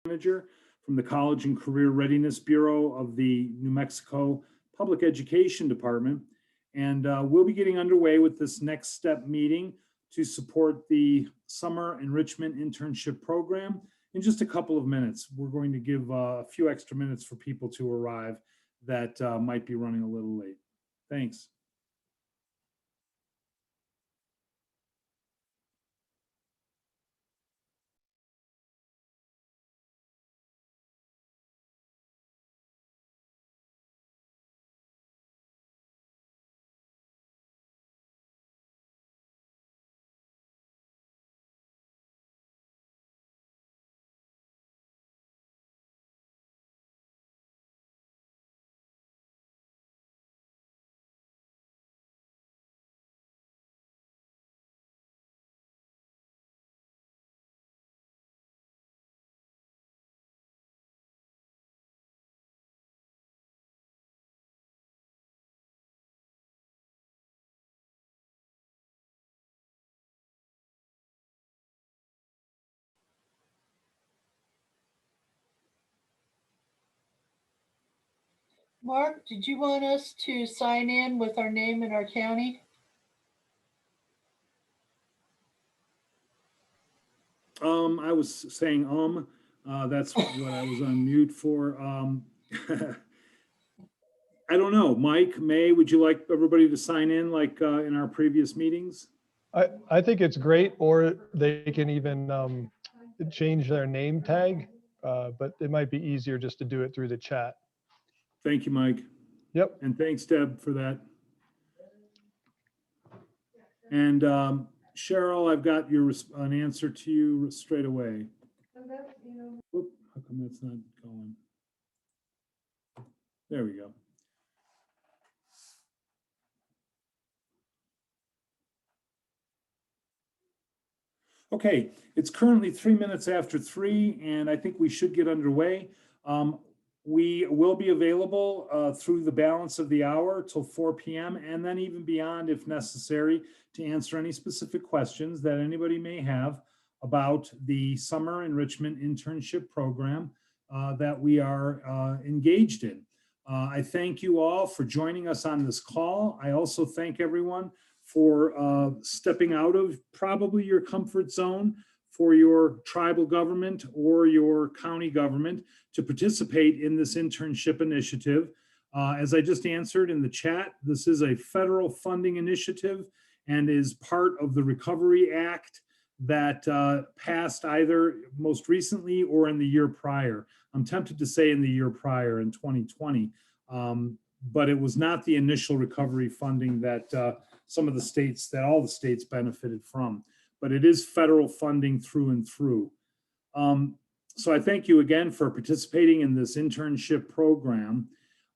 Manager from the College and Career Readiness Bureau of the New Mexico Public Education Department. And we'll be getting underway with this next step meeting to support the Summer Enrichment Internship Program in just a couple of minutes. We're going to give a few extra minutes for people to arrive that might be running a little late. Thanks. Mark, did you want us to sign in with our name and our county? I was saying, that's what I was on mute for. I don't know, Mike, May, would you like everybody to sign in like in our previous meetings? I think it's great, or they can even change their name tag, but it might be easier just to do it through the chat. Thank you, Mike. Yep. And thanks, Deb, for that. And Cheryl, I've got an answer to you straight away. Whoop, how come that's not going? There we go. Okay, it's currently 3 minutes after 3, and I think we should get underway. We will be available through the balance of the hour till 4 p.m. and then even beyond if necessary to answer any specific questions that anybody may have about the Summer Enrichment Internship Program that we are engaged in. I thank you all for joining us on this call. I also thank everyone for stepping out of probably your comfort zone for your tribal government or your county government to participate in this internship initiative. As I just answered in the chat, this is a federal funding initiative and is part of the Recovery Act that passed either most recently or in the year prior. I'm tempted to say in the year prior in 2020, but it was not the initial recovery funding that all the states benefited from, but it is federal funding through and through. So I thank you again for participating in this internship program.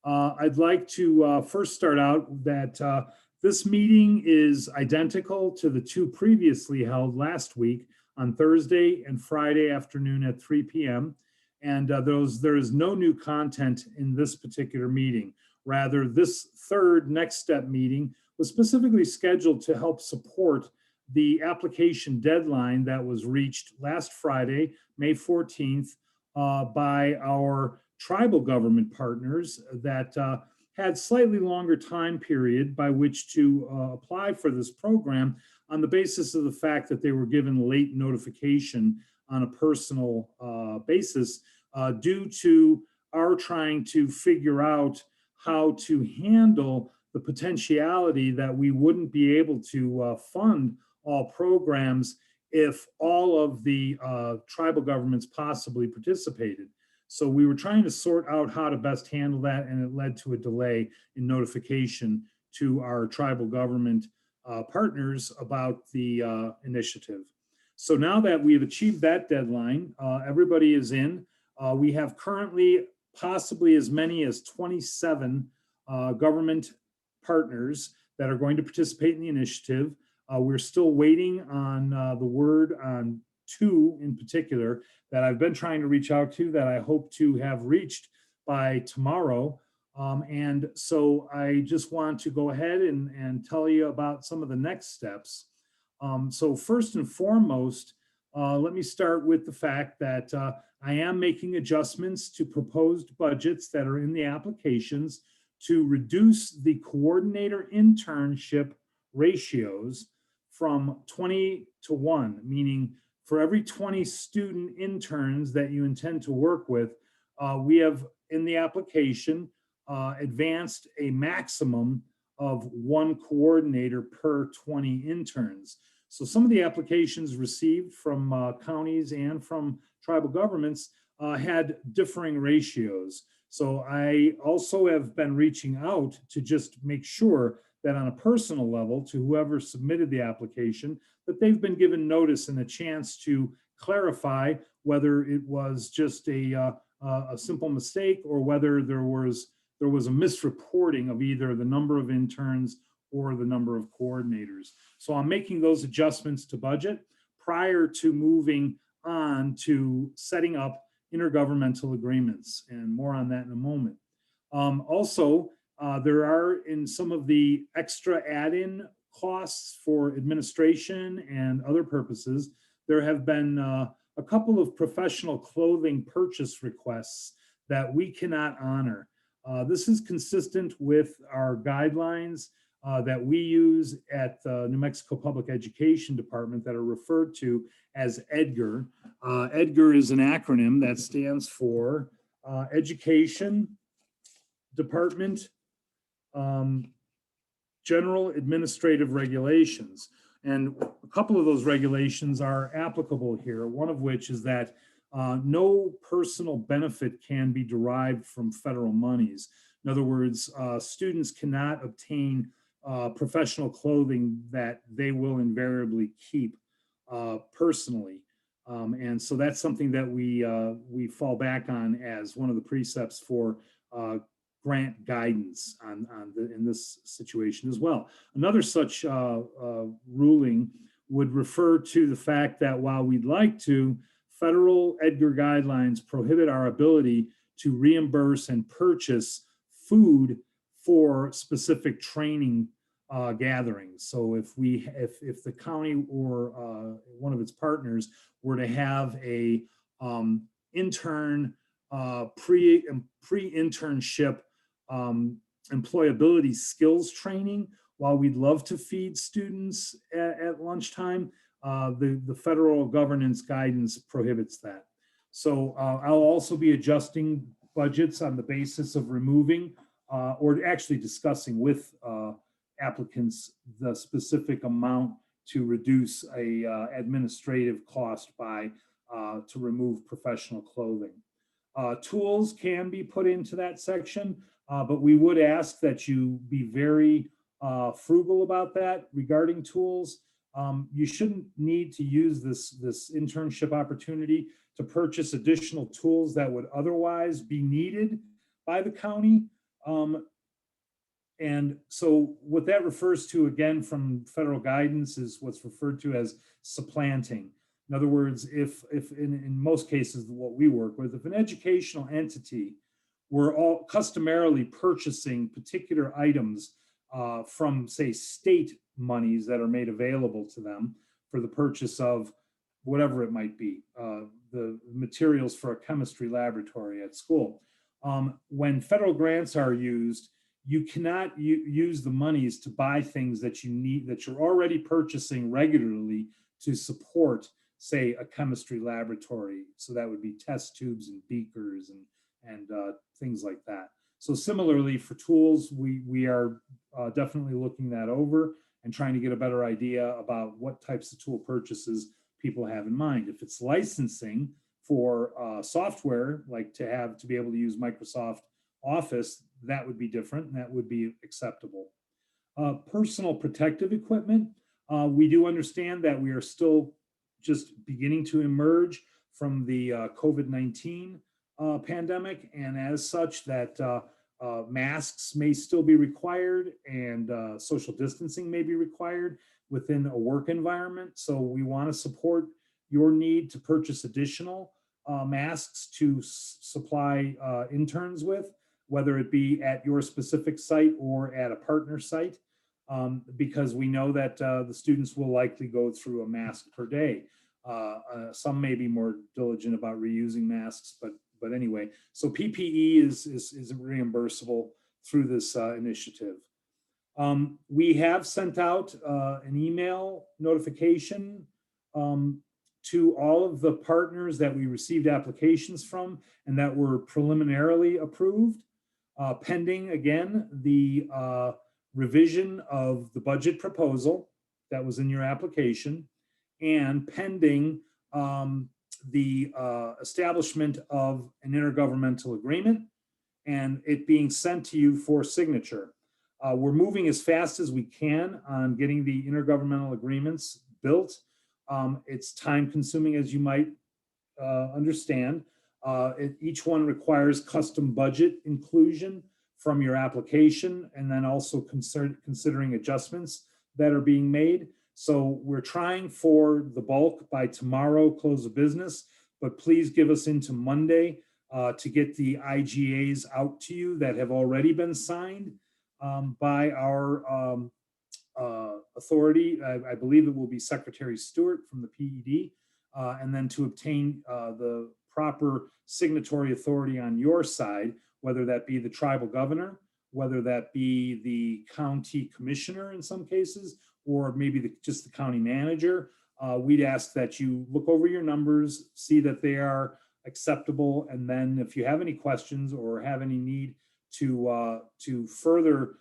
I'd like to first start out that this meeting is identical to the two previously held last week on Thursday and Friday afternoon at 3 p.m. And there is no new content in this particular meeting. Rather, this third next step meeting was specifically scheduled to help support the application deadline that was reached last Friday, May 14th, by our tribal government partners that had slightly longer time period by which to apply for this program on the basis of the fact that they were given late notification on a personal basis due to our trying to figure out how to handle the potentiality that we wouldn't be able to fund all programs if all of the tribal governments possibly participated. So we were trying to sort out how to best handle that, and it led to a delay in notification to our tribal government partners about the initiative. So now that we have achieved that deadline, everybody is in. We have currently possibly as many as 27 government partners that are going to participate in the initiative. We're still waiting on the word on 2 in particular that I've been trying to reach out to that I hope to have reached by tomorrow. And so I just want to go ahead and tell you about some of the next steps. So first and foremost, let me start with the fact that I am making adjustments to proposed budgets that are in the applications to reduce the coordinator internship ratios from 20 to 1, meaning for every 20 student interns that you intend to work with, we have in the application advanced a maximum of 1 coordinator per 20 interns. So some of the applications received from counties and from tribal governments had differing ratios. So I also have been reaching out to just make sure that on a personal level, to whoever submitted the application, that they've been given notice and a chance to clarify whether it was just a simple mistake or whether there was a misreporting of either the number of interns or the number of coordinators. So I'm making those adjustments to budget prior to moving on to setting up intergovernmental agreements, and more on that in a moment. Also, there are in some of the extra add-in costs for administration and other purposes, there have been a couple of professional clothing purchase requests that we cannot honor. This is consistent with our guidelines that we use at the New Mexico Public Education Department that are referred to as EDGAR. EDGAR is an acronym that stands for Education Department General Administrative Regulations. And a couple of those regulations are applicable here, one of which is that no personal benefit can be derived from federal monies. In other words, students cannot obtain professional clothing that they will invariably keep personally. And so that's something that we fall back on as one of the precepts for grant guidance in this situation as well. Another such ruling would refer to the fact that while we'd like to, federal EDGAR guidelines prohibit our ability to reimburse and purchase food for specific training gatherings. So if the county or one of its partners were to have a intern pre-internship employability skills training, while we'd love to feed students at lunchtime, the federal governance guidance prohibits that. So I'll also be adjusting budgets on the basis of removing or actually discussing with applicants the specific amount to reduce a administrative cost by to remove professional clothing. Tools can be put into that section, but we would ask that you be very frugal about that regarding tools. You shouldn't need to use this internship opportunity to purchase additional tools that would otherwise be needed by the county. And so what that refers to, again, from federal guidance, is what's referred to as supplanting. In other words, if in most cases, what we work with, if an educational entity were all customarily purchasing particular items from, say, state monies that are made available to them for the purchase of whatever it might be, the materials for a chemistry laboratory at school. When federal grants are used, you cannot use the monies to buy things that you need, that you're already purchasing regularly to support, say, a chemistry laboratory. So that would be test tubes and beakers and things like that. So similarly for tools, we are definitely looking that over and trying to get a better idea about what types of tool purchases people have in mind. If it's licensing for software, like to be able to use Microsoft Office, that would be different and that would be acceptable. Personal protective equipment, we do understand that we are still just beginning to emerge from the COVID-19 pandemic, and as such that masks may still be required and social distancing may be required within a work environment. So we want to support your need to purchase additional masks to supply interns with, whether it be at your specific site or at a partner site, because we know that the students will likely go through a mask per day. Some may be more diligent about reusing masks, but anyway, so PPE is reimbursable through this initiative. We have sent out an email notification to all of the partners that we received applications from and that were preliminarily approved, pending, again, the revision of the budget proposal that was in your application, and pending the establishment of an intergovernmental agreement and it being sent to you for signature. We're moving as fast as we can on getting the intergovernmental agreements built. It's time consuming, as you might understand. Each one requires custom budget inclusion from your application, and then also considering adjustments that are being made. So we're trying for the bulk by tomorrow, close of business, but please give us into Monday to get the IGAs out to you that have already been signed by our authority. I believe it will be Secretary Stewart from the PED, and then to obtain the proper signatory authority on your side, whether that be the tribal governor, whether that be the county commissioner in some cases, or maybe just the county manager. We'd ask that you look over your numbers, see that they are acceptable, and then if you have any questions or have any need to further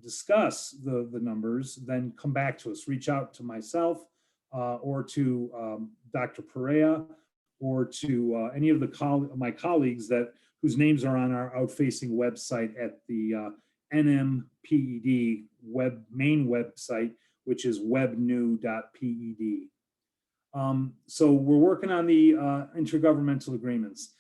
discuss the numbers, then come back to us. Reach out to myself or to Dr. Perea or to any of my colleagues whose names are on our outfacing website at the NMPED main website, which is webnew.ped. So we're working on the intergovernmental agreements.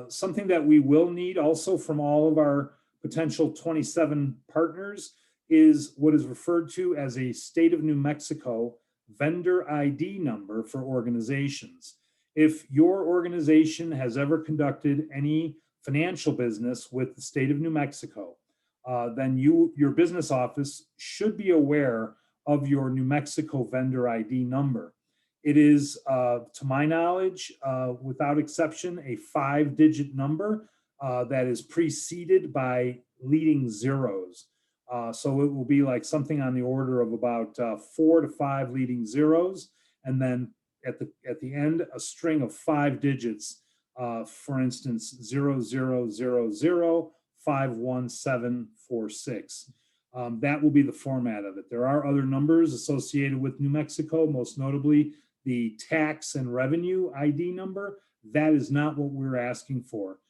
Something that we will need also from all of our potential 27 partners is what is referred to as a state of New Mexico vendor ID number for organizations. If your organization has ever conducted any financial business with the state of New Mexico, then your business office should be aware of your New Mexico vendor ID number. It is, to my knowledge, without exception, a 5-digit number that is preceded by leading zeros. So it will be like something on the order of about 4 to 5 leading zeros, and then at the end, a string of 5 digits. For instance, 0000511746. That will be the format of it. There are other numbers associated with New Mexico, most notably the tax and revenue ID number. That is not what we're asking for.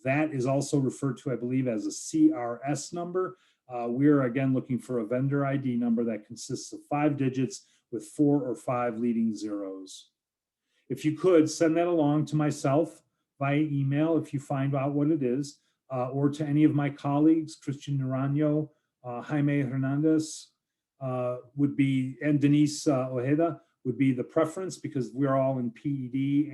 That is also referred to, I believe, as a CRS number. We're again looking for a vendor ID number that consists of 5 digits with 4 or 5 leading zeros. If you could send that along to myself via email if you find out what it is, or to any of my colleagues, Christian Naranjo, Jaime Hernandez would be, and Denise Ojeda would be the preference, because we're all in PED,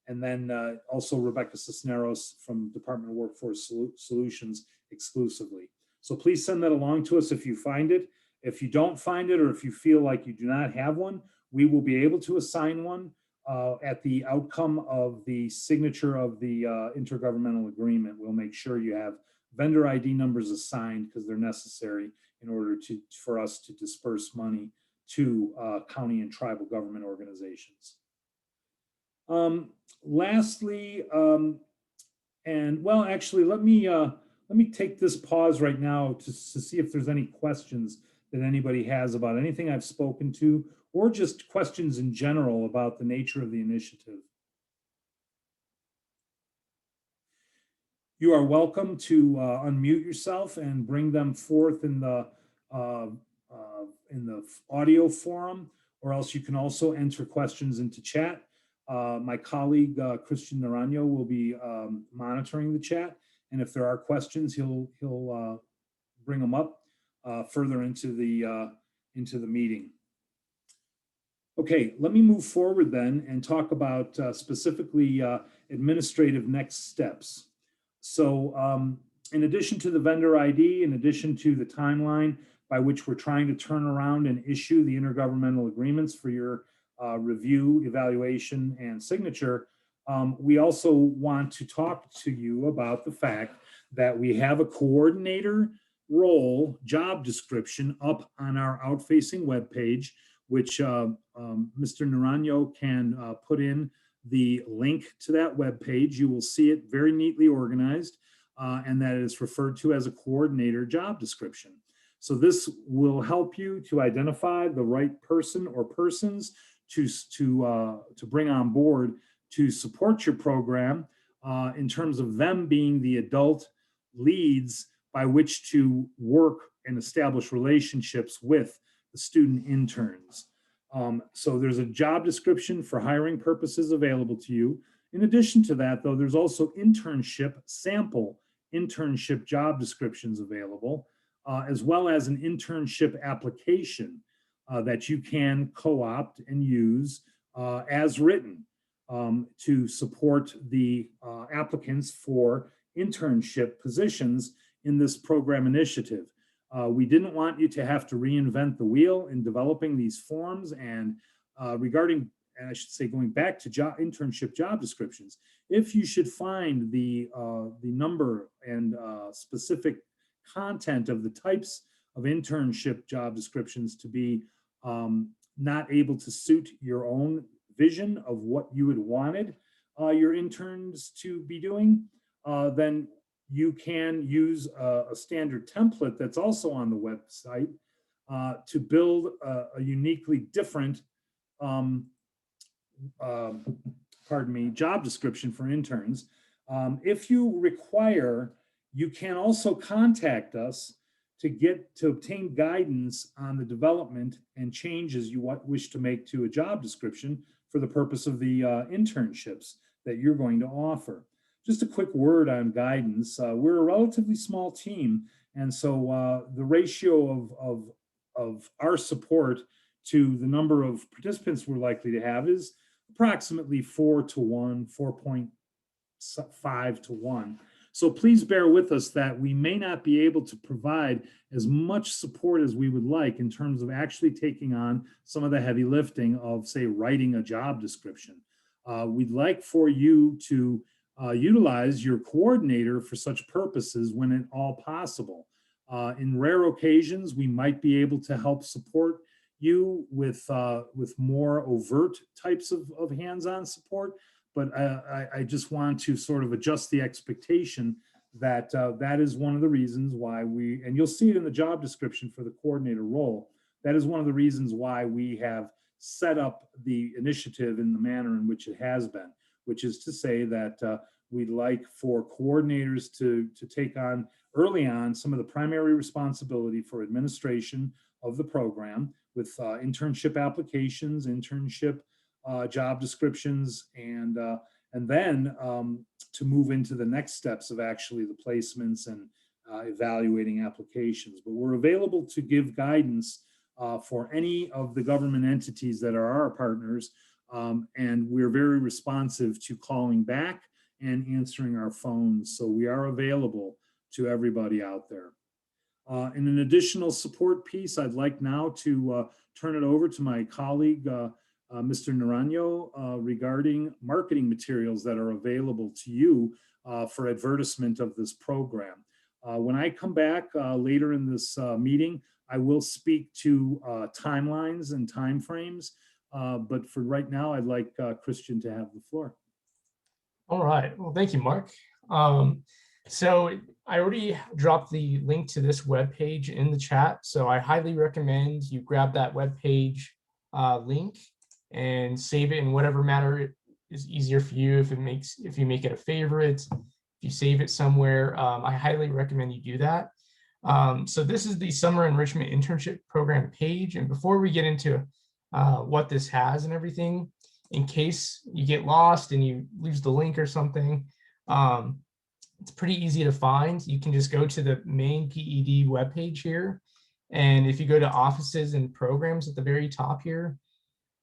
and then also Rebecca Cisneros from Department of Workforce Solutions exclusively. So please send that along to us if you find it. If you don't find it, or if you feel like you do not have one, we will be able to assign one at the outcome of the signature of the intergovernmental agreement. We'll make sure you have vendor ID numbers assigned, because they're necessary in order for us to disperse money to county and tribal government organizations. Lastly, and well, actually, let me take this pause right now to see if there's any questions that anybody has about anything I've spoken to, or just questions in general about the nature of the initiative. You are welcome to unmute yourself and bring them forth in the audio forum, or else you can also enter questions into chat. My colleague, Christian Naranjo, will be monitoring the chat. And if there are questions, he'll bring them up further into the meeting. Okay, let me move forward then and talk about specifically administrative next steps. So in addition to the vendor ID, in addition to the timeline by which we're trying to turn around and issue the intergovernmental agreements for your review, evaluation, and signature, we also want to talk to you about the fact that we have a coordinator role job description up on our outfacing webpage, which Mr. Naranjo can put in the link to that webpage. You will see it very neatly organized, and that is referred to as a coordinator job description. So this will help you to identify the right person or persons to bring on board to support your program in terms of them being the adult leads by which to work and establish relationships with the student interns. So there's a job description for hiring purposes available to you. In addition to that, though, there's also sample internship job descriptions available, as well as an internship application that you can co-opt and use as written to support the applicants for internship positions in this program initiative. We didn't want you to have to reinvent the wheel in developing these forms, and regarding, and I should say, going back to internship job descriptions, if you should find the number and specific content of the types of internship job descriptions to be not able to suit your own vision of what you had wanted your interns to be doing, then you can use a standard template that's also on the website to build a uniquely different job description for interns. If you require, you can also contact us to obtain guidance on the development and changes you wish to make to a job description for the purpose of the internships that you're going to offer. Just a quick word on guidance. We're a relatively small team, and so the ratio of our support to the number of participants we're likely to have is approximately 4 to 1, 4.5 to 1. So please bear with us that we may not be able to provide as much support as we would like in terms of actually taking on some of the heavy lifting of, say, writing a job description. We'd like for you to utilize your coordinator for such purposes when at all possible. In rare occasions, we might be able to help support you with more overt types of hands-on support. But I just want to sort of adjust the expectation that that is one of the reasons why and you'll see it in the job description for the coordinator role, that is one of the reasons why we have set up the initiative in the manner in which it has been, which is to say that we'd like for coordinators to take on early on some of the primary responsibility for administration of the program with internship applications, internship job descriptions, and then to move into the next steps of actually the placements and evaluating applications. But we're available to give guidance for any of the government entities that are our partners, and we're very responsive to calling back and answering our phones. So we are available to everybody out there. In an additional support piece, I'd like now to turn it over to my colleague, Mr. Naranjo, regarding marketing materials that are available to you for advertisement of this program. When I come back later in this meeting, I will speak to timelines and timeframes, but for right now, I'd like Christian to have the floor. All right. Well, thank you, Mark. So I already dropped the link to this webpage in the chat. So I highly recommend you grab that webpage link and save it in whatever manner is easier for you. If you make it a favorite, if you save it somewhere, I highly recommend you do that. So this is the Summer Enrichment Internship Program page. And before we get into what this has and everything, in case you get lost and you lose the link or something, it's pretty easy to find. You can just go to the main PED webpage here. And if you go to offices and programs at the very top here,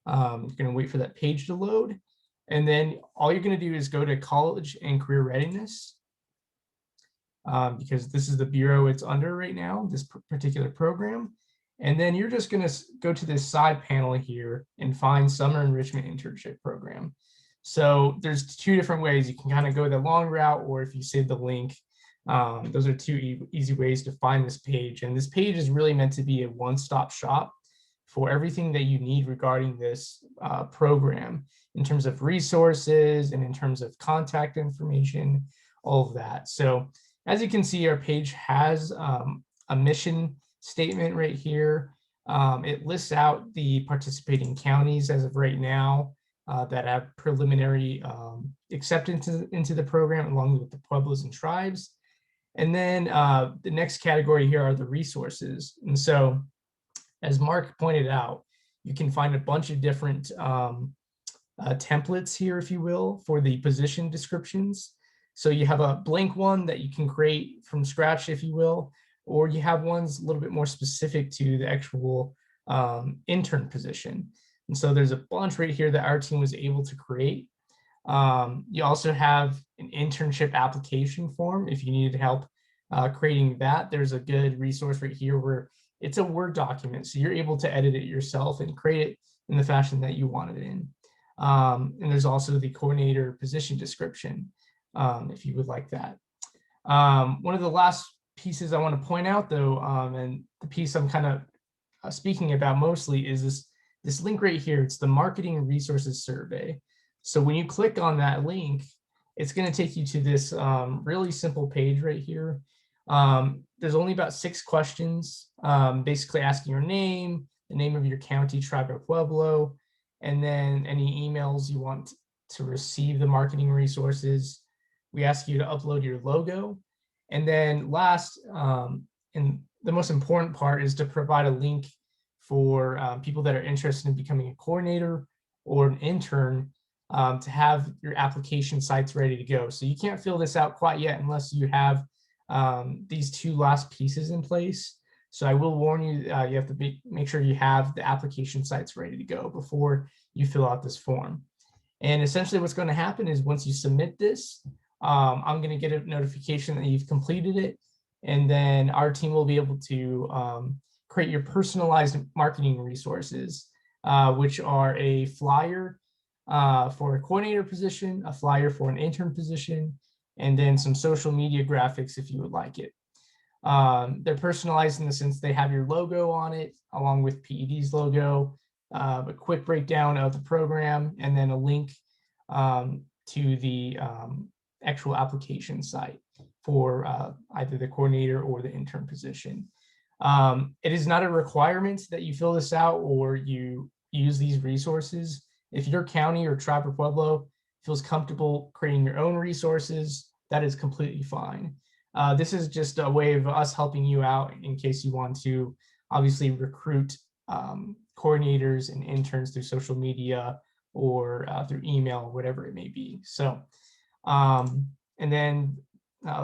you're going to wait for that page to load. And then all you're going to do is go to college and career readiness, because this is the bureau it's under right now, this particular program. And then you're just going to go to this side panel here and find Summer Enrichment Internship Program. So there's two different ways. You can kind of go the long route, or if you save the link, those are two easy ways to find this page. And this page is really meant to be a one-stop shop for everything that you need regarding this program in terms of resources and in terms of contact information, all of that. So as you can see, our page has a mission statement right here. It lists out the participating counties as of right now that have preliminary acceptance into the program, along with the pueblos and tribes. And then the next category here are the resources. And so, as Mark pointed out, you can find a bunch of different templates here, if you will, for the position descriptions. So you have a blank one that you can create from scratch, if you will, or you have ones a little bit more specific to the actual intern position. And so there's a bunch right here that our team was able to create. You also have an internship application form if you needed help creating that. There's a good resource right here where it's a Word document, so you're able to edit it yourself and create it in the fashion that you want it in. And there's also the coordinator position description, if you would like that. One of the last pieces I want to point out, though, and the piece I'm kind of speaking about mostly, is this link right here. It's the Marketing Resources Survey. So when you click on that link, it's going to take you to this really simple page right here. There's only about 6 questions, basically asking your name, the name of your county, tribe, or pueblo, and then any emails you want to receive the marketing resources. We ask you to upload your logo. And then last, and the most important part, is to provide a link for people that are interested in becoming a coordinator or an intern to have your application sites ready to go. So you can't fill this out quite yet unless you have these 2 last pieces in place. So I will warn you, you have to make sure you have the application sites ready to go before you fill out this form. And essentially what's going to happen is once you submit this, I'm going to get a notification that you've completed it. And then our team will be able to create your personalized marketing resources, which are a flyer for a coordinator position, a flyer for an intern position, and then some social media graphics if you would like it. They're personalized in the sense they have your logo on it, along with PED's logo, a quick breakdown of the program, and then a link to the actual application site for either the coordinator or the intern position. It is not a requirement that you fill this out or you use these resources. If your county or tribe or pueblo feels comfortable creating your own resources, that is completely fine. This is just a way of us helping you out in case you want to obviously recruit coordinators and interns through social media or through email, whatever it may be. So, and then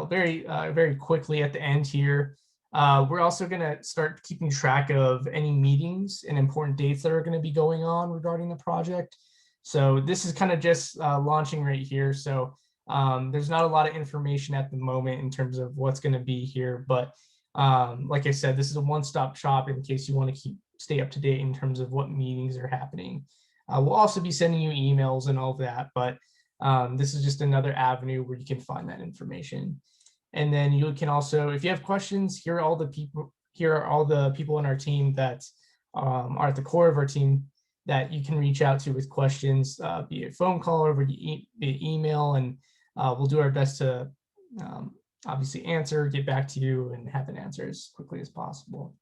very quickly at the end here, we're also going to start keeping track of any meetings and important dates that are going to be going on regarding the project. So this is kind of just launching right here. So there's not a lot of information at the moment in terms of what's going to be here. But like I said, this is a one-stop shop in case you want to stay up to date in terms of what meetings are happening. We'll also be sending you emails and all of that. But this is just another avenue where you can find that information. And then you can also, if you have questions, here are all the people in our team that are at the core of our team that you can reach out to with questions via phone call or via email, and we'll do our best to obviously answer, get back to you, and have an answer as quickly as possible.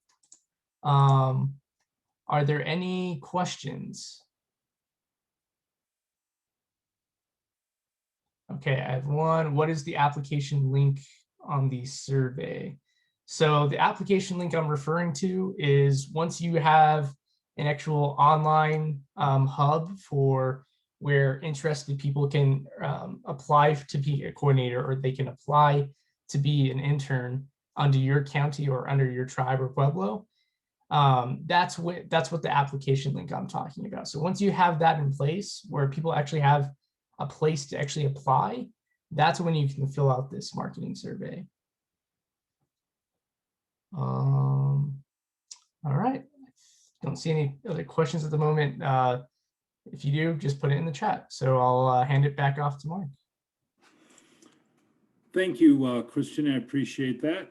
Are there any questions? Okay, I have one. What is the application link on the survey? So the application link I'm referring to is once you have an actual online hub for where interested people can apply to be a coordinator, or they can apply to be an intern under your county or under your tribe or pueblo. That's what the application link I'm talking about. So once you have that in place where people actually have a place to actually apply, that's when you can fill out this marketing survey. All right. Don't see any other questions at the moment. If you do, just put it in the chat. So I'll hand it back off to Mark. Thank you, Christian. I appreciate that.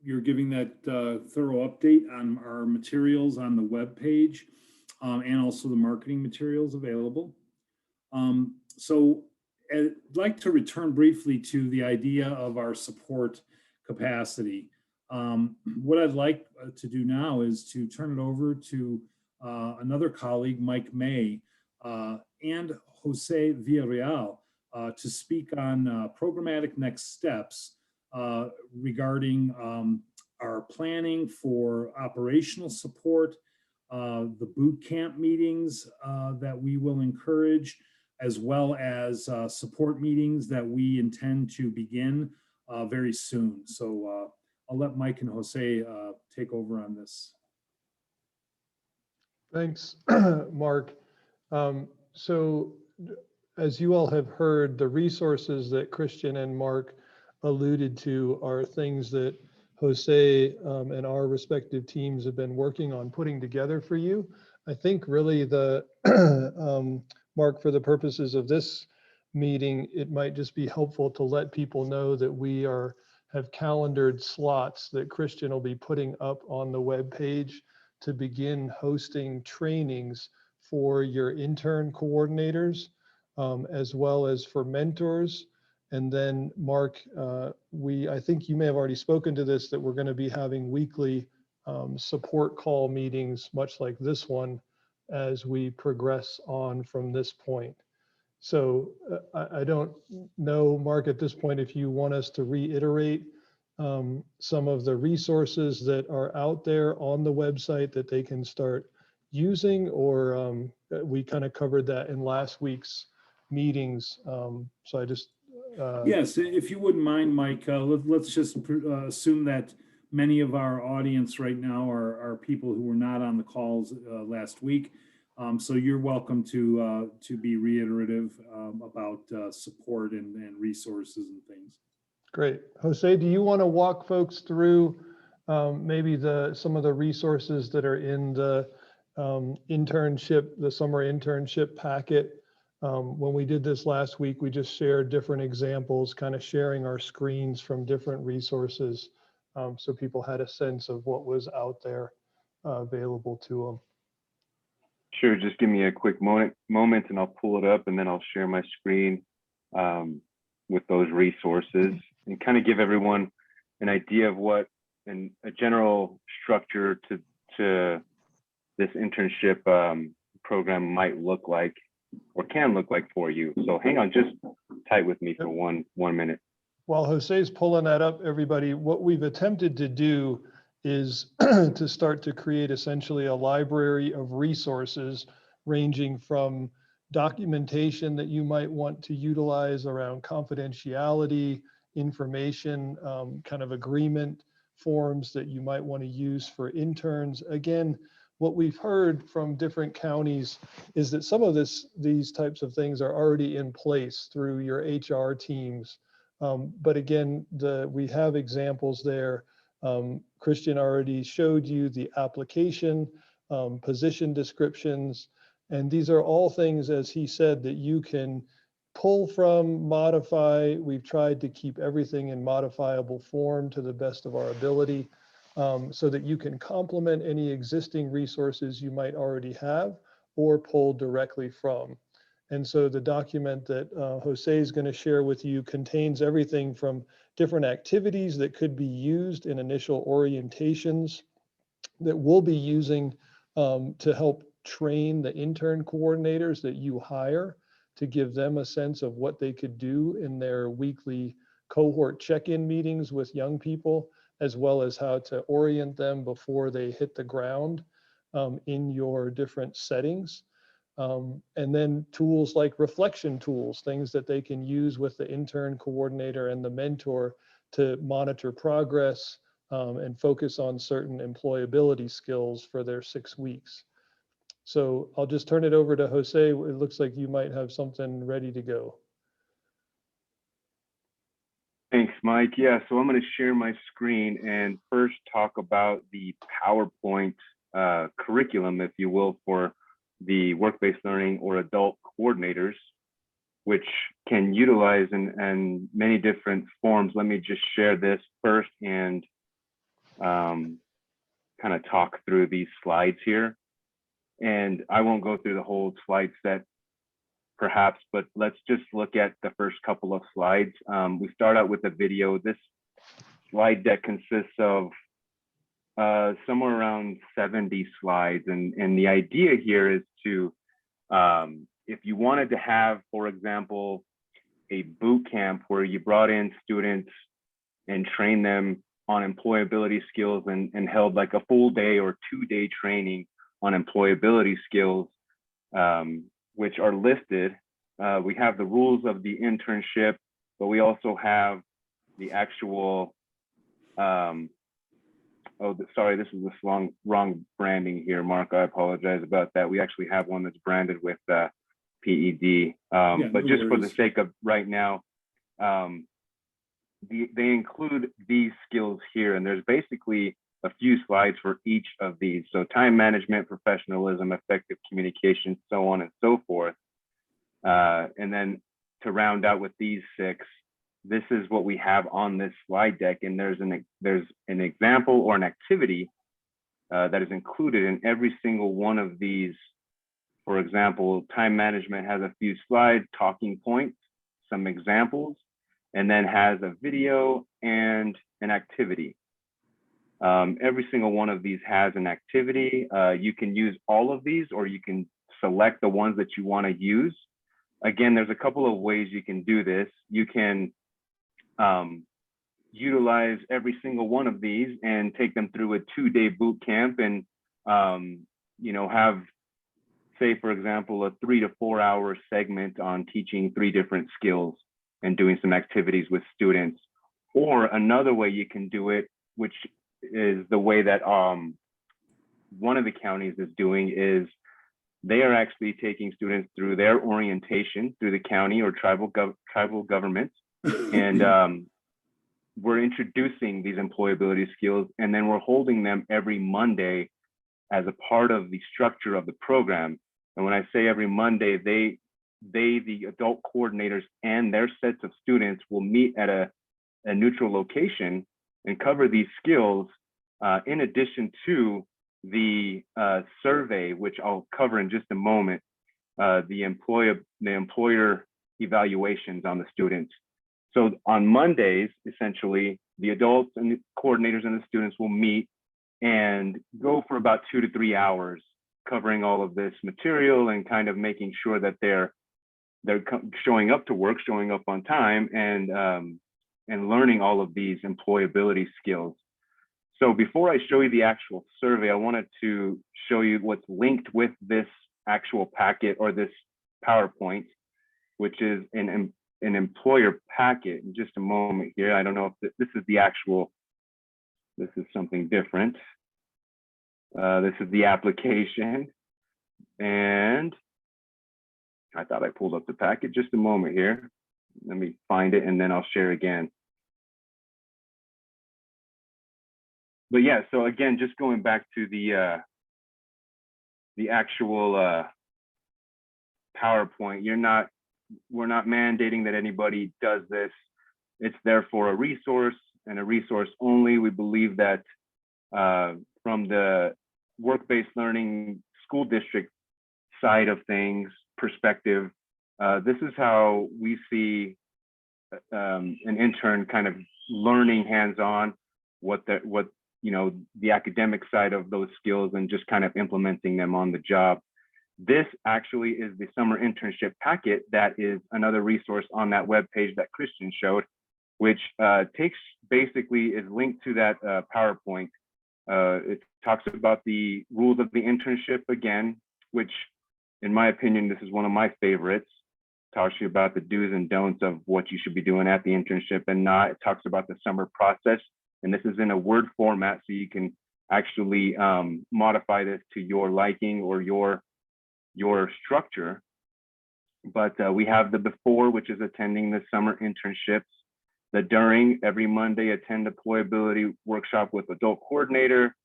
You're giving that thorough update on our materials on the webpage and also the marketing materials available. So I'd like to return briefly to the idea of our support capacity. What I'd like to do now is to turn it over to another colleague, Mike May, and Jose Villarreal to speak on programmatic next steps regarding our planning for operational support, the boot camp meetings that we will encourage, as well as support meetings that we intend to begin very soon. So I'll let Mike and Jose take over on this. Thanks, Mark. So as you all have heard, the resources that Christian and Mark alluded to are things that Jose and our respective teams have been working on putting together for you. I think really the, Mark, for the purposes of this meeting, it might just be helpful to let people know that we have calendared slots that Christian will be putting up on the web page to begin hosting trainings for your intern coordinators, as well as for mentors. And then Mark, I think you may have already spoken to this, that we're going to be having weekly support call meetings, much like this one, as we progress on from this point. So I don't know, Mark, at this point, if you want us to reiterate some of the resources that are out there on the website that they can start using, or we kind of covered that in last week's meetings. So I just... Yes, if you wouldn't mind, Mike, let's just assume that many of our audience right now are people who were not on the calls last week. So you're welcome to be reiterative about support and resources and things. Great. Jose, do you want to walk folks through maybe some of the resources that are in the internship, the summer internship packet? When we did this last week, we just shared different examples, kind of sharing our screens from different resources, so people had a sense of what was out there available to them. Sure, just give me a quick moment and I'll pull it up, and then I'll share my screen with those resources and kind of give everyone an idea of what a general structure to this internship program might look like, or can look like for you. So hang on just tight with me for one minute. While Jose's pulling that up, everybody, what we've attempted to do is to start to create essentially a library of resources ranging from documentation that you might want to utilize around confidentiality, information, kind of agreement forms that you might want to use for interns. Again, what we've heard from different counties is that some of these types of things are already in place through your HR teams. But again, we have examples there. Christian already showed you the application, position descriptions, and these are all things, as he said, that you can pull from, modify. We've tried to keep everything in modifiable form to the best of our ability, so that you can complement any existing resources you might already have or pull directly from. And so the document that Jose is going to share with you contains everything from different activities that could be used in initial orientations that we'll be using to help train the intern coordinators that you hire, to give them a sense of what they could do in their weekly cohort check-in meetings with young people, as well as how to orient them before they hit the ground in your different settings. And then tools like reflection tools, things that they can use with the intern coordinator and the mentor to monitor progress and focus on certain employability skills for their 6 weeks. So I'll just turn it over to Jose. It looks like you might have something ready to go. Thanks, Mike. Yeah, so I'm going to share my screen and first talk about the PowerPoint curriculum, if you will, for the work-based learning or adult coordinators, which can utilize in many different forms. Let me just share this first and kind of talk through these slides here. And I won't go through the whole slide set perhaps, but let's just look at the first couple of slides. We start out with a video. This slide deck consists of somewhere around 70 slides. And the idea here is to, if you wanted to have, for example, a boot camp where you brought in students and trained them on employability skills and held like a full day or 2-day training on employability skills, which are listed. We have the rules of the internship, but we also have the actual, sorry, this is the wrong branding here, Mark. I apologize about that. We actually have one that's branded with PED, but just for the sake of right now, they include these skills here, and there's basically a few slides for each of these. So time management, professionalism, effective communication, so on and so forth. And then to round out with these 6, this is what we have on this slide deck. And there's an example or an activity that is included in every single one of these. For example, time management has a few slides, talking points, some examples, and then has a video and an activity. Every single one of these has an activity. You can use all of these, or you can select the ones that you want to use. Again, there's a couple of ways you can do this. You can utilize every single one of these and take them through a 2-day boot camp and, have, say, for example, a 3 to 4 hour segment on teaching 3 different skills and doing some activities with students. Or another way you can do it, which is the way that one of the counties is doing, is they are actually taking students through their orientation through the county or tribal governments. And we're introducing these employability skills, and then we're holding them every Monday as a part of the structure of the program. And when I say every Monday, the adult coordinators and their sets of students will meet at a neutral location and cover these skills in addition to the survey, which I'll cover in just a moment, the employer evaluations on the students. So on Mondays, essentially, the adults and the coordinators and the students will meet and go for about 2 to 3 hours, covering all of this material and kind of making sure that they're showing up to work, showing up on time, and learning all of these employability skills. So before I show you the actual survey, I wanted to show you what's linked with this actual packet or this PowerPoint, which is an employer packet. In just a moment here, I don't know if this is the actual, this is something different. This is the application. And I thought I pulled up the packet. Just a moment here. Let me find it and then I'll share again. But yeah, so again, just going back to the actual PowerPoint, we're not mandating that anybody does this. It's there for a resource and a resource only. We believe that from the work-based learning school district side of things perspective, this is how we see an intern kind of learning hands-on what the academic side of those skills and just kind of implementing them on the job. This actually is the summer internship packet that is another resource on that web page that Christian showed, which is linked to that PowerPoint. It talks about the rules of the internship again, which in my opinion, this is one of my favorites. It talks to you about the do's and don'ts of what you should be doing at the internship and not. It talks about the summer process. And this is in a Word format, so you can actually modify this to your liking or your structure. But we have the before, which is attending the summer internships. The during, every Monday, attend deployability workshop with adult coordinator.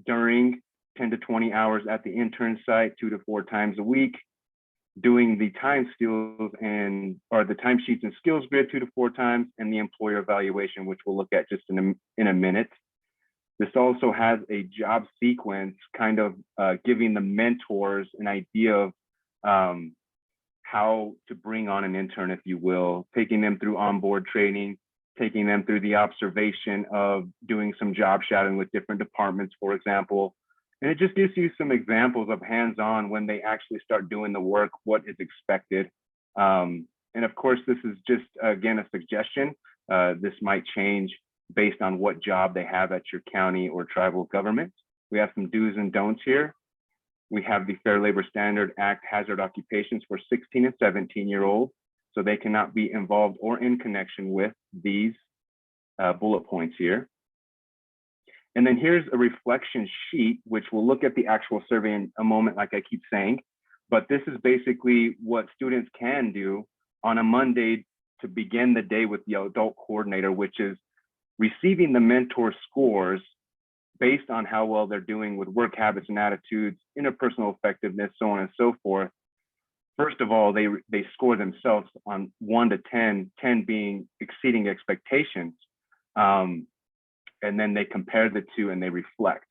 During 10 to 20 hours at the intern site, 2 to 4 times a week. Doing the time skills or the timesheets and skills grid 2 to 4 times, and the employer evaluation, which we'll look at just in a minute. This also has a job sequence, kind of giving the mentors an idea of how to bring on an intern, if you will, taking them through onboard training, taking them through the observation of doing some job shadowing with different departments, for example. And it just gives you some examples of hands-on when they actually start doing the work, what is expected. And of course, this is just, again, a suggestion. This might change based on what job they have at your county or tribal government. We have some do's and don'ts here. We have the Fair Labor Standard Act hazard occupations for 16 and 17-year-olds, so they cannot be involved or in connection with these bullet points here. And then here's a reflection sheet, which we'll look at the actual survey in a moment, like I keep saying. But this is basically what students can do on a Monday to begin the day with the adult coordinator, which is receiving the mentor scores based on how well they're doing with work habits and attitudes, interpersonal effectiveness, so on and so forth. First of all, they score themselves on 1 to 10, 10 being exceeding expectations. And then they compare the two and they reflect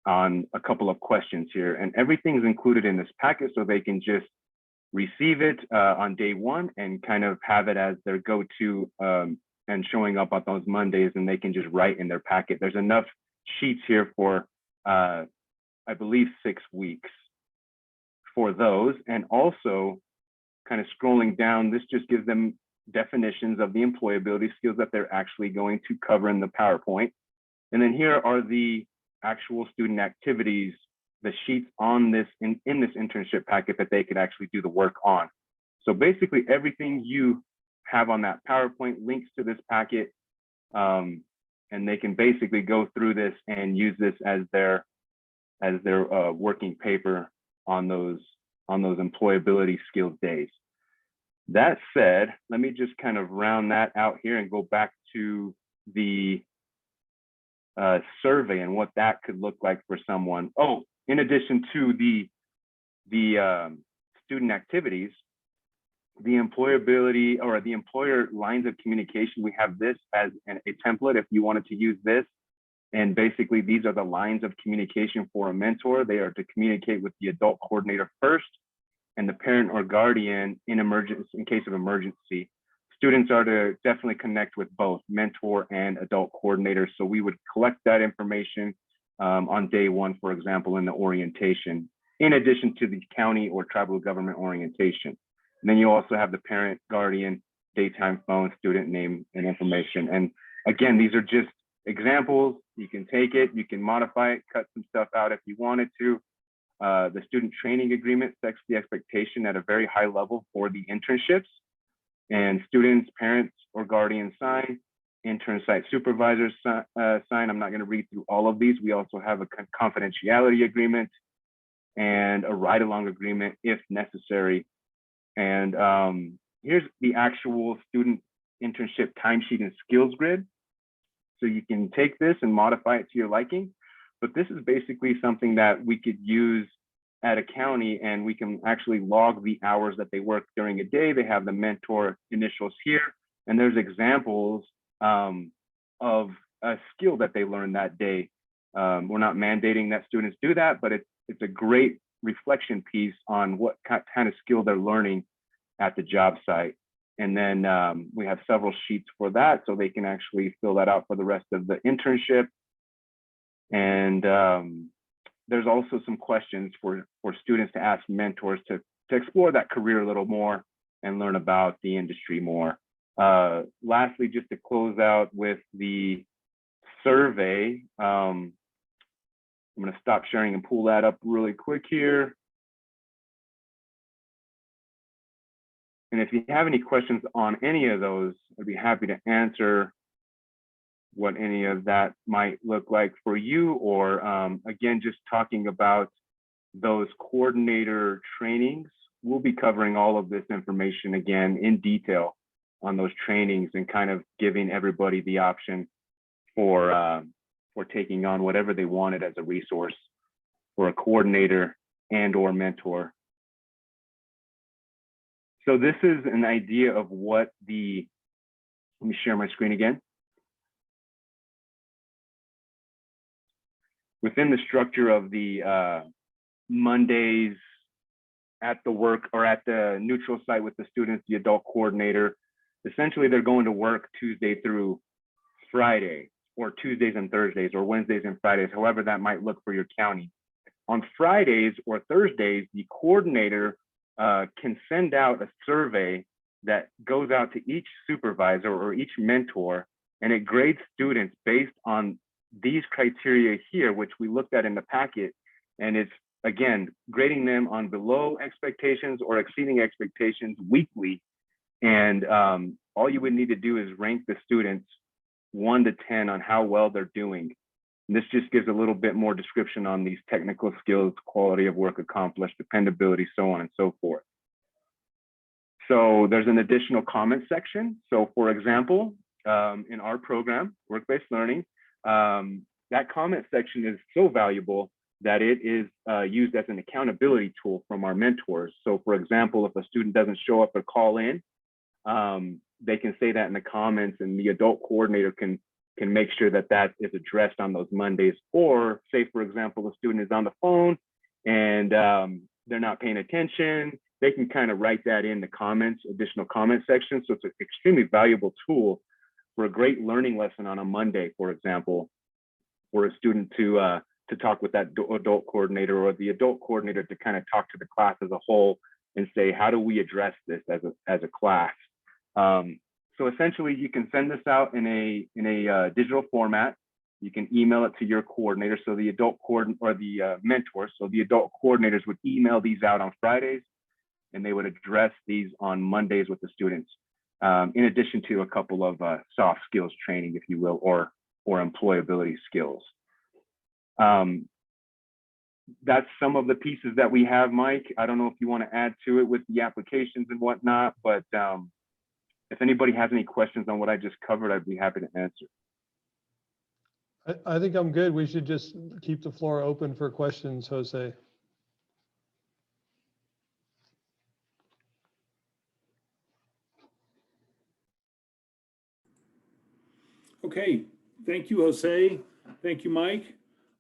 on a couple of questions here. And everything's included in this packet, so they can just receive it on day one and kind of have it as their go-to and showing up on those Mondays, and they can just write in their packet. There's enough sheets here for, I believe, 6 weeks for those. And also kind of scrolling down, this just gives them definitions of the employability skills that they're actually going to cover in the PowerPoint. And then here are the actual student activities, the sheets on this in this internship packet that they could actually do the work on. So basically everything you have on that PowerPoint links to this packet, and they can basically go through this and use this as their working paper on those employability skills days. That said, let me just kind of round that out here and go back to the survey and what that could look like for someone. Oh, in addition to the student activities, the employability or the employer lines of communication, we have this as a template if you wanted to use this. And basically, these are the lines of communication for a mentor. They are to communicate with the adult coordinator first, and the parent or guardian in case of emergency. Students are to definitely connect with both mentor and adult coordinator. So we would collect that information on day one, for example, in the orientation, in addition to the county or tribal government orientation. And then you also have the parent, guardian, daytime phone, student name and information. And again, these are just examples. You can take it, you can modify it, cut some stuff out if you wanted to. The student training agreement sets the expectation at a very high level for the internships, and students, parents, or guardians sign, intern site supervisors sign. I'm not going to read through all of these. We also have a confidentiality agreement and a ride-along agreement if necessary. And here's the actual student internship timesheet and skills grid. So you can take this and modify it to your liking. But this is basically something that we could use at a county, and we can actually log the hours that they work during a day. They have the mentor initials here, and there's examples of a skill that they learned that day. We're not mandating that students do that, but it's a great reflection piece on what kind of skill they're learning at the job site. And then we have several sheets for that, so they can actually fill that out for the rest of the internship. And there's also some questions for students to ask mentors to explore that career a little more and learn about the industry more. Lastly, just to close out with the survey, I'm going to stop sharing and pull that up really quick here. And if you have any questions on any of those, I'd be happy to answer what any of that might look like for you, or again, just talking about those coordinator trainings. We'll be covering all of this information again in detail on those trainings and kind of giving everybody the option for taking on whatever they wanted as a resource for a coordinator and or mentor. So this is an idea of what let me share my screen again. Within the structure of the Mondays at the work or at the neutral site with the students, the adult coordinator, essentially they're going to work Tuesday through Friday, or Tuesdays and Thursdays, or Wednesdays and Fridays, however that might look for your county. On Fridays or Thursdays, the coordinator can send out a survey that goes out to each supervisor or each mentor, and it grades students based on these criteria here, which we looked at in the packet. And it's, again, grading them on below expectations or exceeding expectations weekly. And all you would need to do is rank the students 1 to 10 on how well they're doing. And this just gives a little bit more description on these technical skills, quality of work accomplished, dependability, so on and so forth. So there's an additional comment section. So for example, in our program, work-based learning, that comment section is so valuable that it is used as an accountability tool from our mentors. So for example, if a student doesn't show up or call in, they can say that in the comments, and the adult coordinator can make sure that that is addressed on those Mondays. Or say, for example, the student is on the phone and they're not paying attention, they can kind of write that in the comments, additional comment section. So it's an extremely valuable tool for a great learning lesson on a Monday, for example, for a student to talk with that adult coordinator, or the adult coordinator to kind of talk to the class as a whole and say, how do we address this as a class? So essentially, you can send this out in a digital format. You can email it to your coordinator. So the adult or the mentor. So the adult coordinators would email these out on Fridays, and they would address these on Mondays with the students, in addition to a couple of soft skills training, if you will, or employability skills. That's some of the pieces that we have, Mike. I don't know if you want to add to it with the applications and whatnot, but if anybody has any questions on what I just covered, I'd be happy to answer. I think I'm good. We should just keep the floor open for questions, Jose. Okay, thank you, Jose. Thank you, Mike.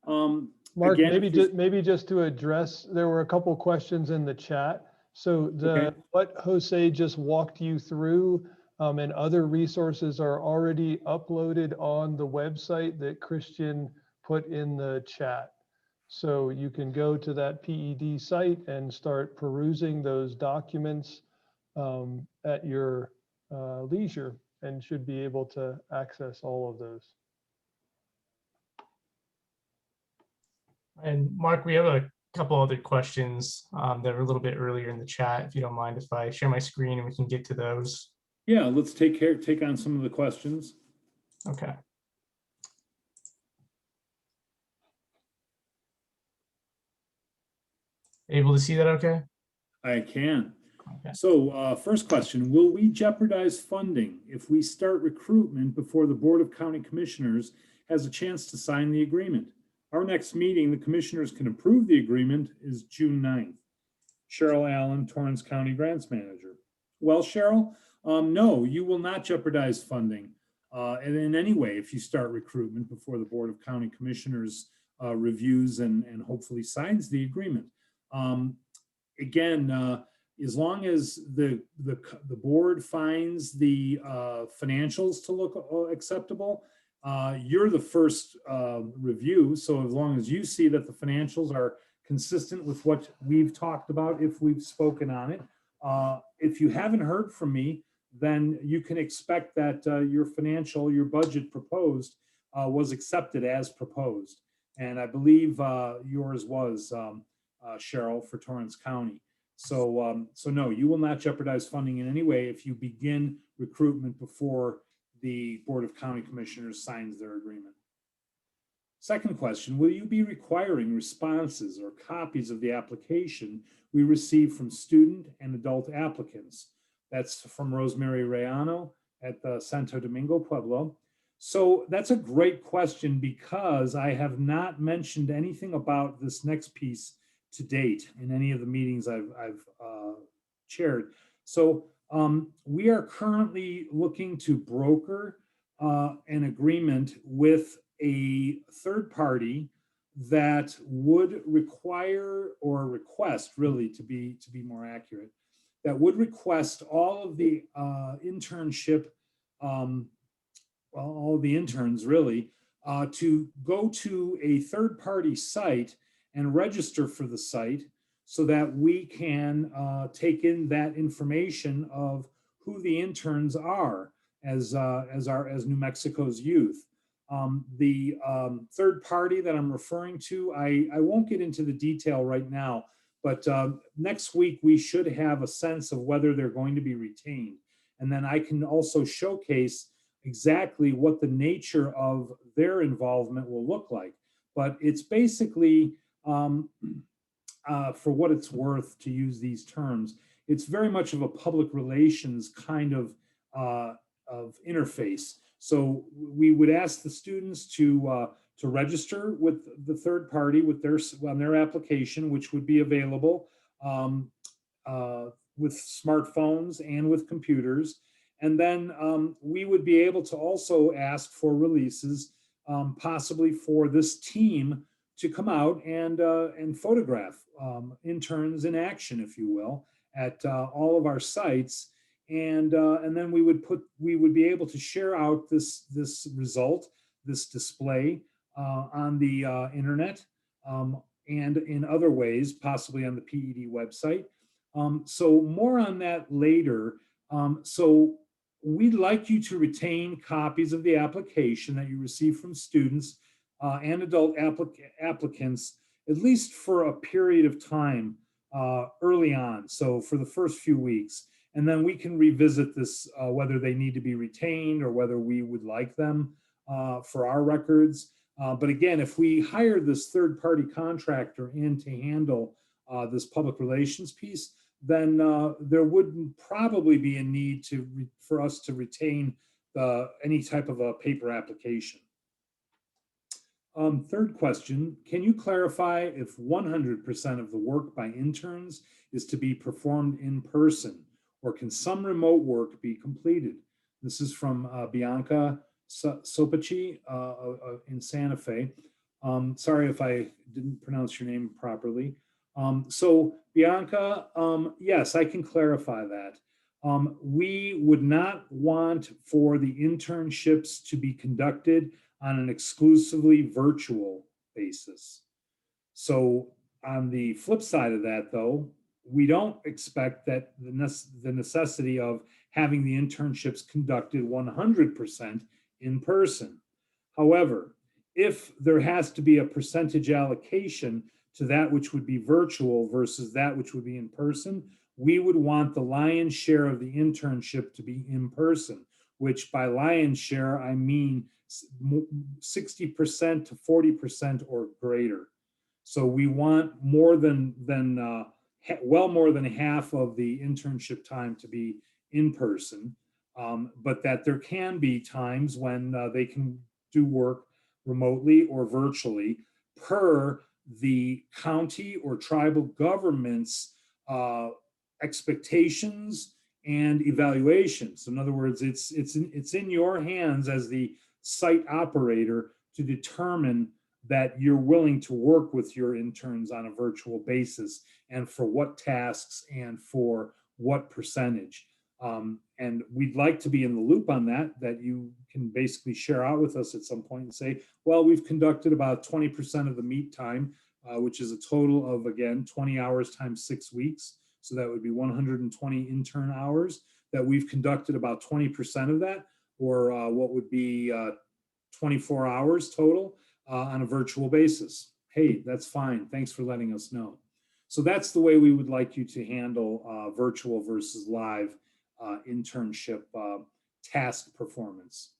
Mark, Again, maybe just to address, there were a couple questions in the chat. So what Jose just walked you through and other resources are already uploaded on the website that Christian put in the chat. So you can go to that PED site and start perusing those documents at your leisure, and should be able to access all of those. And Mark, we have a couple other questions that are a little bit earlier in the chat. If you don't mind, if I share my screen and we can get to those. yeah, let's take on some of the questions. Okay. Able to see that okay? I can. Okay. So first question, will we jeopardize funding if we start recruitment before the Board of County Commissioners has a chance to sign the agreement? Our next meeting, the commissioners can approve the agreement, is June 9th. Cheryl Allen, Torrance County Grants Manager. Well, Cheryl, no, you will not jeopardize funding and in any way if you start recruitment before the Board of County Commissioners reviews and hopefully signs the agreement. Again, as long as the board finds the financials to look acceptable, you're the first review. So as long as you see that the financials are consistent with what we've talked about, if we've spoken on it, if you haven't heard from me, then you can expect that your budget proposed was accepted as proposed. And I believe yours was, Cheryl, for Torrance County. So no, you will not jeopardize funding in any way if you begin recruitment before the Board of County Commissioners signs their agreement. Second question, will you be requiring responses or copies of the application we receive from student and adult applicants? That's from Rosemary Rayano at the Santo Domingo Pueblo. So that's a great question because I have not mentioned anything about this next piece to date in any of the meetings I've chaired. So we are currently looking to broker an agreement with a third party that would require or request, really, to be more accurate, that would request all of the internship, all the interns really, to go to a third party site and register for the site so that we can take in that information of who the interns are as New Mexico's youth. The third party that I'm referring to, I won't get into the detail right now, but next week we should have a sense of whether they're going to be retained. And then I can also showcase exactly what the nature of their involvement will look like. But it's basically, for what it's worth, to use these terms, it's very much of a public relations kind of interface. So we would ask the students to register with the third party with on their application, which would be available with smartphones and with computers. And then we would be able to also ask for releases, possibly for this team to come out and photograph interns in action, if you will, at all of our sites. And then we would be able to share out this result, this display on the internet and in other ways, possibly on the PED website. So more on that later. So we'd like you to retain copies of the application that you receive from students and adult applicants, at least for a period of time early on. So for the first few weeks. And then we can revisit this, whether they need to be retained or whether we would like them for our records. But again, if we hire this third-party contractor in to handle this public relations piece, then there wouldn't probably be a need for us to retain any type of a paper application. Third question, can you clarify if 100% of the work by interns is to be performed in person, or can some remote work be completed? This is from Bianca Sopaci in Santa Fe. Sorry if I didn't pronounce your name properly. So Bianca, yes, I can clarify that. We would not want for the internships to be conducted on an exclusively virtual basis. So on the flip side of that, though, we don't expect that the necessity of having the internships conducted 100% in person. However, if there has to be a percentage allocation to that which would be virtual versus that which would be in person, we would want the lion's share of the internship to be in person, which by lion's share, I mean 60% to 40% or greater. So we want more well more than half of the internship time to be in person, but that there can be times when they can do work remotely or virtually per the county or tribal government's expectations and evaluations. In other words, it's in your hands as the site operator to determine that you're willing to work with your interns on a virtual basis and for what tasks and for what percentage. And we'd like to be in the loop on that you can basically share out with us at some point and say, well, we've conducted about 20% of the meet time, which is a total of, again, 20 hours times 6 weeks. So that would be 120 intern hours, that we've conducted about 20% of that, or what would be 24 hours total on a virtual basis. Hey, that's fine. Thanks for letting us know. So that's the way we would like you to handle virtual versus live internship task performance.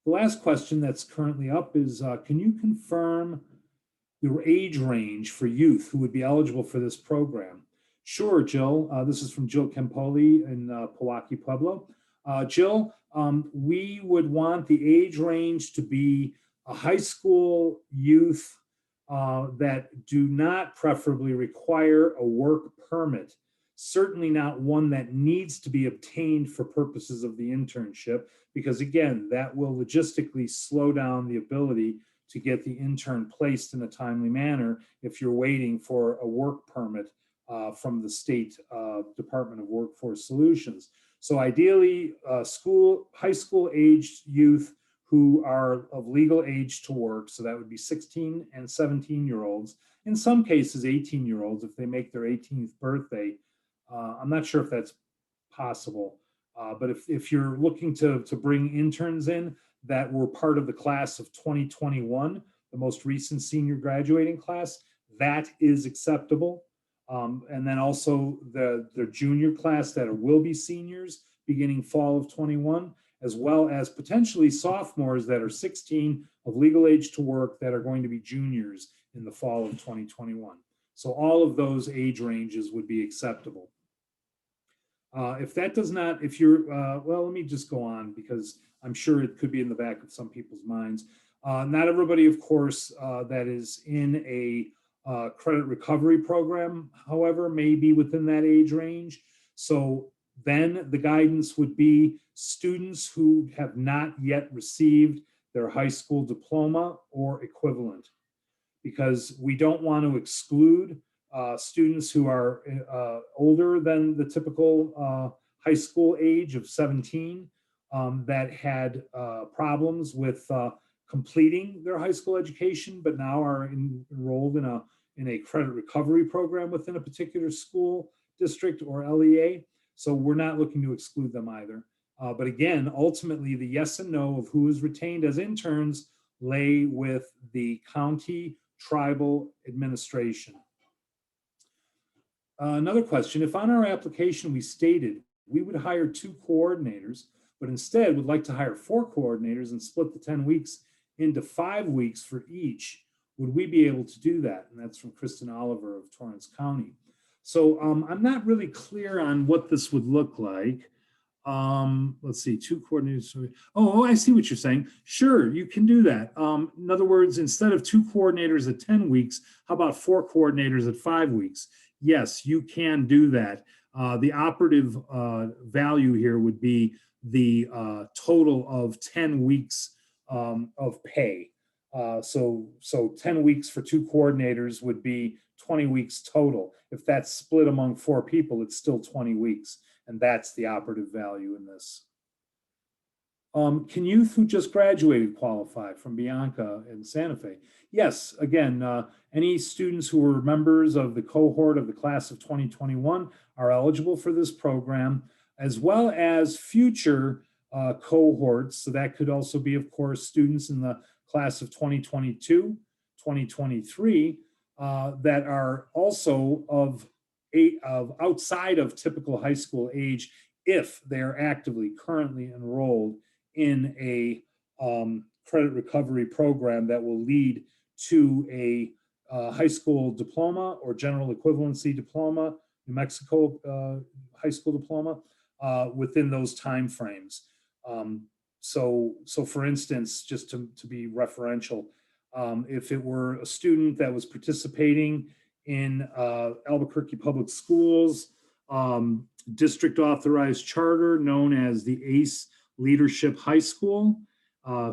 The last question that's currently up is, can you confirm your age range for youth who would be eligible for this program? Sure, Jill. This is from Jill Campoli in Pewaukee Pueblo. Jill, we would want the age range to be a high school youth that do not preferably require a work permit. Certainly not one that needs to be obtained for purposes of the internship, because again, that will logistically slow down the ability to get the intern placed in a timely manner if you're waiting for a work permit from the state Department of Workforce Solutions. So ideally, high school aged youth who are of legal age to work. So that would be 16 and 17-year-olds. In some cases, 18-year-olds if they make their 18th birthday. I'm not sure if that's possible, but if you're looking to bring interns in that were part of the class of 2021, the most recent senior graduating class, that is acceptable. And then also the junior class that will be seniors beginning fall of 21, as well as potentially sophomores that are 16 of legal age to work that are going to be juniors in the fall of 2021. So all of those age ranges would be acceptable. If that does not, if you're, well, let me just go on because I'm sure it could be in the back of some people's minds. Not everybody, of course, that is in a credit recovery program, however, may be within that age range. So then the guidance would be students who have not yet received their high school diploma or equivalent, because we don't want to exclude students who are older than the typical high school age of 17 that had problems with completing their high school education, but now are enrolled in a credit recovery program within a particular school district or LEA. So we're not looking to exclude them either. But again, ultimately, the yes and no of who is retained as interns lay with the county tribal administration. Another question, if on our application we stated we would hire 2 coordinators, but instead would like to hire 4 coordinators and split the 10 weeks into 5 weeks for each, would we be able to do that? And that's from Kristen Oliver of Torrance County. So I'm not really clear on what this would look like. Let's see, 2 coordinators. Oh, I see what you're saying. Sure, you can do that. In other words, instead of 2 coordinators at 10 weeks, how about 4 coordinators at 5 weeks? Yes, you can do that. The operative value here would be the total of 10 weeks of pay. So 10 weeks for 2 coordinators would be 20 weeks total. If that's split among 4 people, it's still 20 weeks. And that's the operative value in this. Can youth who just graduated qualify? From Bianca in Santa Fe? Yes, again, any students who were members of the cohort of the class of 2021 are eligible for this program, as well as future cohorts. So that could also be, of course, students in the class of 2022, 2023, that are also of outside of typical high school age if they're actively currently enrolled in a credit recovery program that will lead to a high school diploma or general equivalency diploma, New Mexico high school diploma within those timeframes. So for instance, just to be referential, if it were a student that was participating in Albuquerque Public Schools district authorized charter known as the ACE Leadership High School,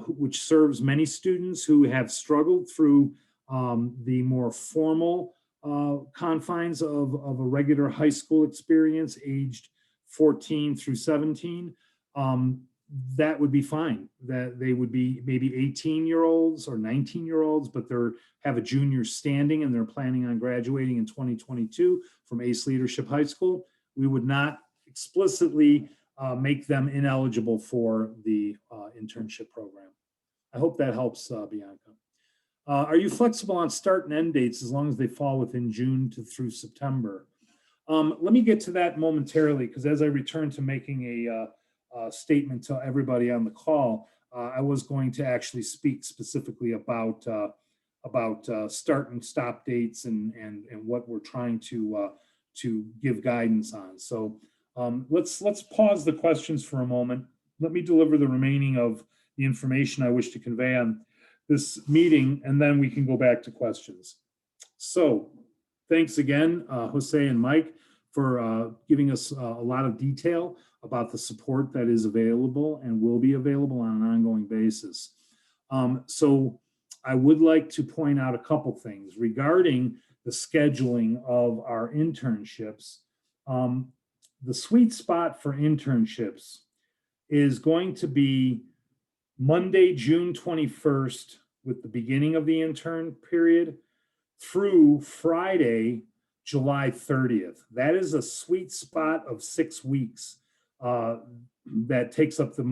which serves many students who have struggled through the more formal confines of a regular high school experience, aged 14 through 17. That would be fine. That they would be maybe 18-year-olds or 19-year-olds, but they have a junior standing and they're planning on graduating in 2022 from ACE Leadership High School. We would not explicitly make them ineligible for the internship program. I hope that helps, Bianca. Are you flexible on start and end dates as long as they fall within June through September? Let me get to that momentarily, because as I return to making a statement to everybody on the call, I was going to actually speak specifically about start and stop dates and what we're trying to to give guidance on. So let's pause the questions for a moment. Let me deliver the remaining of the information I wish to convey on this meeting, and then we can go back to questions. So thanks again, Jose and Mike, for giving us a lot of detail about the support that is available and will be available on an ongoing basis. So I would like to point out a couple things regarding the scheduling of our internships. The sweet spot for internships is going to be Monday, June 21st, with the beginning of the intern period, through Friday, July 30th. That is a sweet spot of 6 weeks that takes up the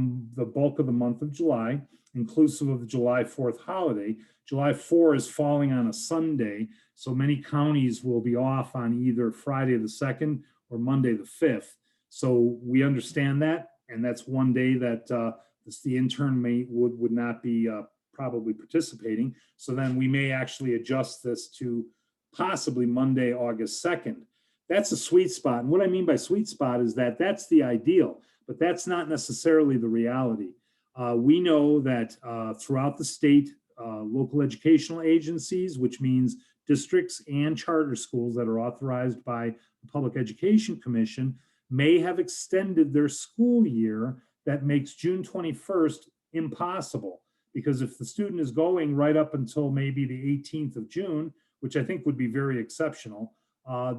bulk of the month of July, inclusive of the July 4th holiday. July 4 is falling on a Sunday, so many counties will be off on either Friday the 2nd or Monday the 5th. So we understand that, and that's one day that the intern would not be probably participating. So then we may actually adjust this to possibly Monday, August 2nd. That's a sweet spot. And what I mean by sweet spot is that that's the ideal, but that's not necessarily the reality. We know that throughout the state, local educational agencies, which means districts and charter schools that are authorized by the Public Education Commission, may have extended their school year that makes June 21st impossible. Because if the student is going right up until maybe the 18th of June, which I think would be very exceptional,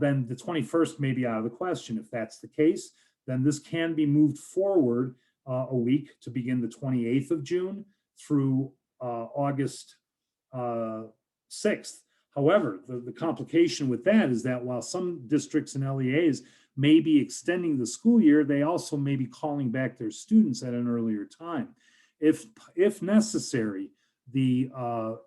then the 21st may be out of the question. If that's the case, then this can be moved forward a week to begin the 28th of June through August 6th. However, the complication with that is that while some districts and LEAs may be extending the school year, they also may be calling back their students at an earlier time. If necessary, the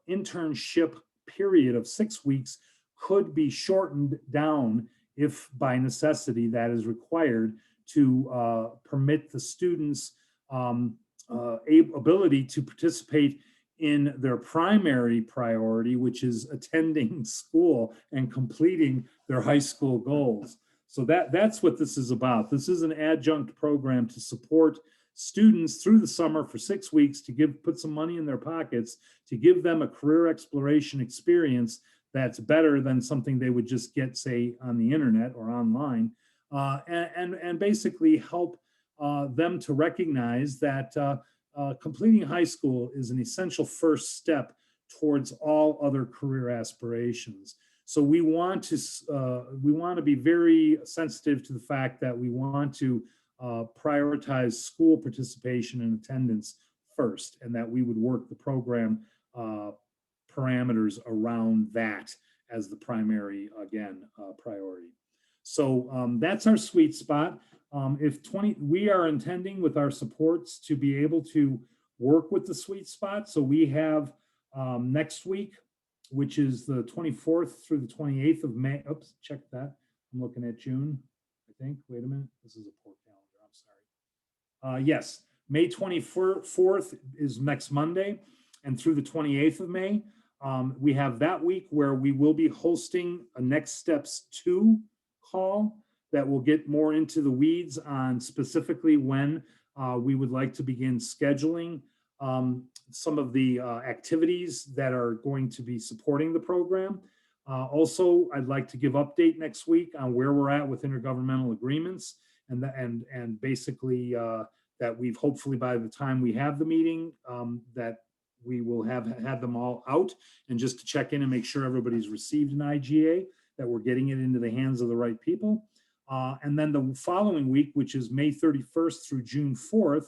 internship period of 6 weeks could be shortened down if by necessity that is required to permit the students' ability to participate in their primary priority, which is attending school and completing their high school goals. So that's what this is about. This is an adjunct program to support students through the summer for 6 weeks to put some money in their pockets to give them a career exploration experience that's better than something they would just get, say, on the internet or online, and basically help them to recognize that completing high school is an essential first step towards all other career aspirations. So we want to be very sensitive to the fact that we want to prioritize school participation and attendance first, and that we would work the program parameters around that as the primary, again, priority. So that's our sweet spot. We are intending with our supports to be able to work with the sweet spot. So we have next week, which is the 24th through the 28th of May. Oops, check that. I'm looking at June, I think. Wait a minute. This is a poor calendar. I'm sorry. Yes, May 24th is next Monday, and through the 28th of May, we have that week where we will be hosting a Next Steps 2 call that will get more into the weeds on specifically when we would like to begin scheduling some of the activities that are going to be supporting the program. Also, I'd like to give update next week on where we're at with intergovernmental agreements, and basically that we've hopefully by the time we have the meeting that we will have them all out, and just to check in and make sure everybody's received an IGA, that we're getting it into the hands of the right people. And then the following week, which is May 31st through June 4th,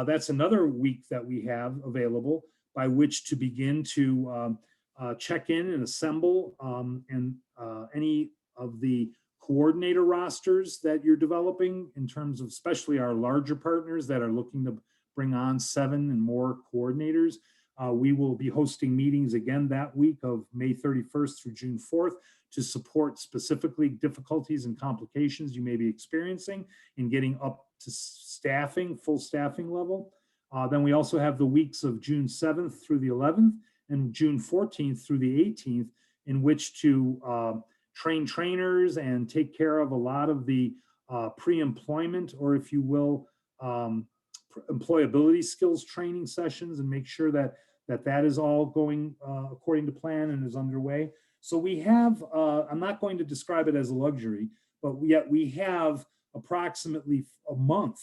that's another week that we have available by which to begin to check in and assemble any of the coordinator rosters that you're developing, in terms of especially our larger partners that are looking to bring on 7 and more coordinators. We will be hosting meetings again that week of May 31st through June 4th to support specifically difficulties and complications you may be experiencing in getting up to staffing, full staffing level. Then we also have the weeks of June 7th through the 11th and June 14th through the 18th, in which to train trainers and take care of a lot of the pre-employment, or if you will, employability skills training sessions, and make sure that that is all going according to plan and is underway. So we have, I'm not going to describe it as a luxury, but yet we have approximately a month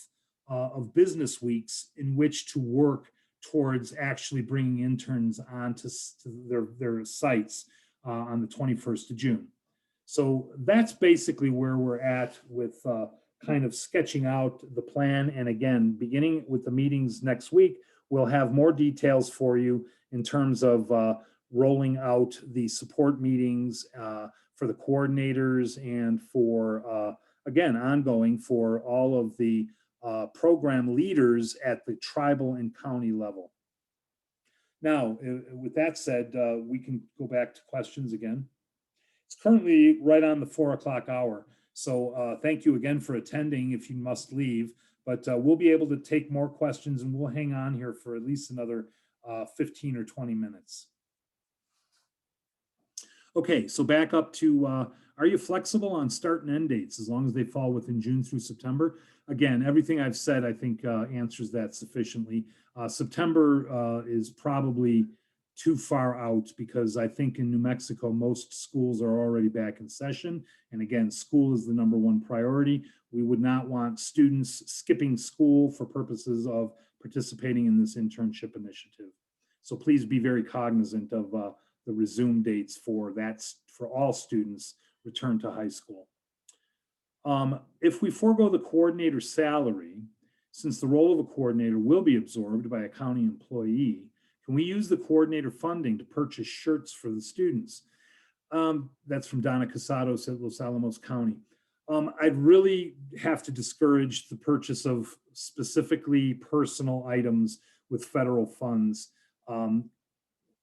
of business weeks in which to work towards actually bringing interns onto their sites on the 21st of June. So that's basically where we're at with kind of sketching out the plan. And again, beginning with the meetings next week, we'll have more details for you in terms of rolling out the support meetings for the coordinators and for, again, ongoing for all of the program leaders at the tribal and county level. Now, with that said, we can go back to questions again. It's currently right on the 4 o'clock hour. So thank you again for attending if you must leave, but we'll be able to take more questions, and we'll hang on here for at least another 15 or 20 minutes. Okay, so back up to, are you flexible on start and end dates as long as they fall within June through September? Again, everything I've said, I think answers that sufficiently. September is probably too far out because I think in New Mexico, most schools are already back in session. And again, school is the #1 priority. We would not want students skipping school for purposes of participating in this internship initiative. So please be very cognizant of the resume dates for that, for all students return to high school. If we forego the coordinator salary, since the role of a coordinator will be absorbed by a county employee, can we use the coordinator funding to purchase shirts for the students? That's from Donna Casados at Los Alamos County. I'd really have to discourage the purchase of specifically personal items with federal funds.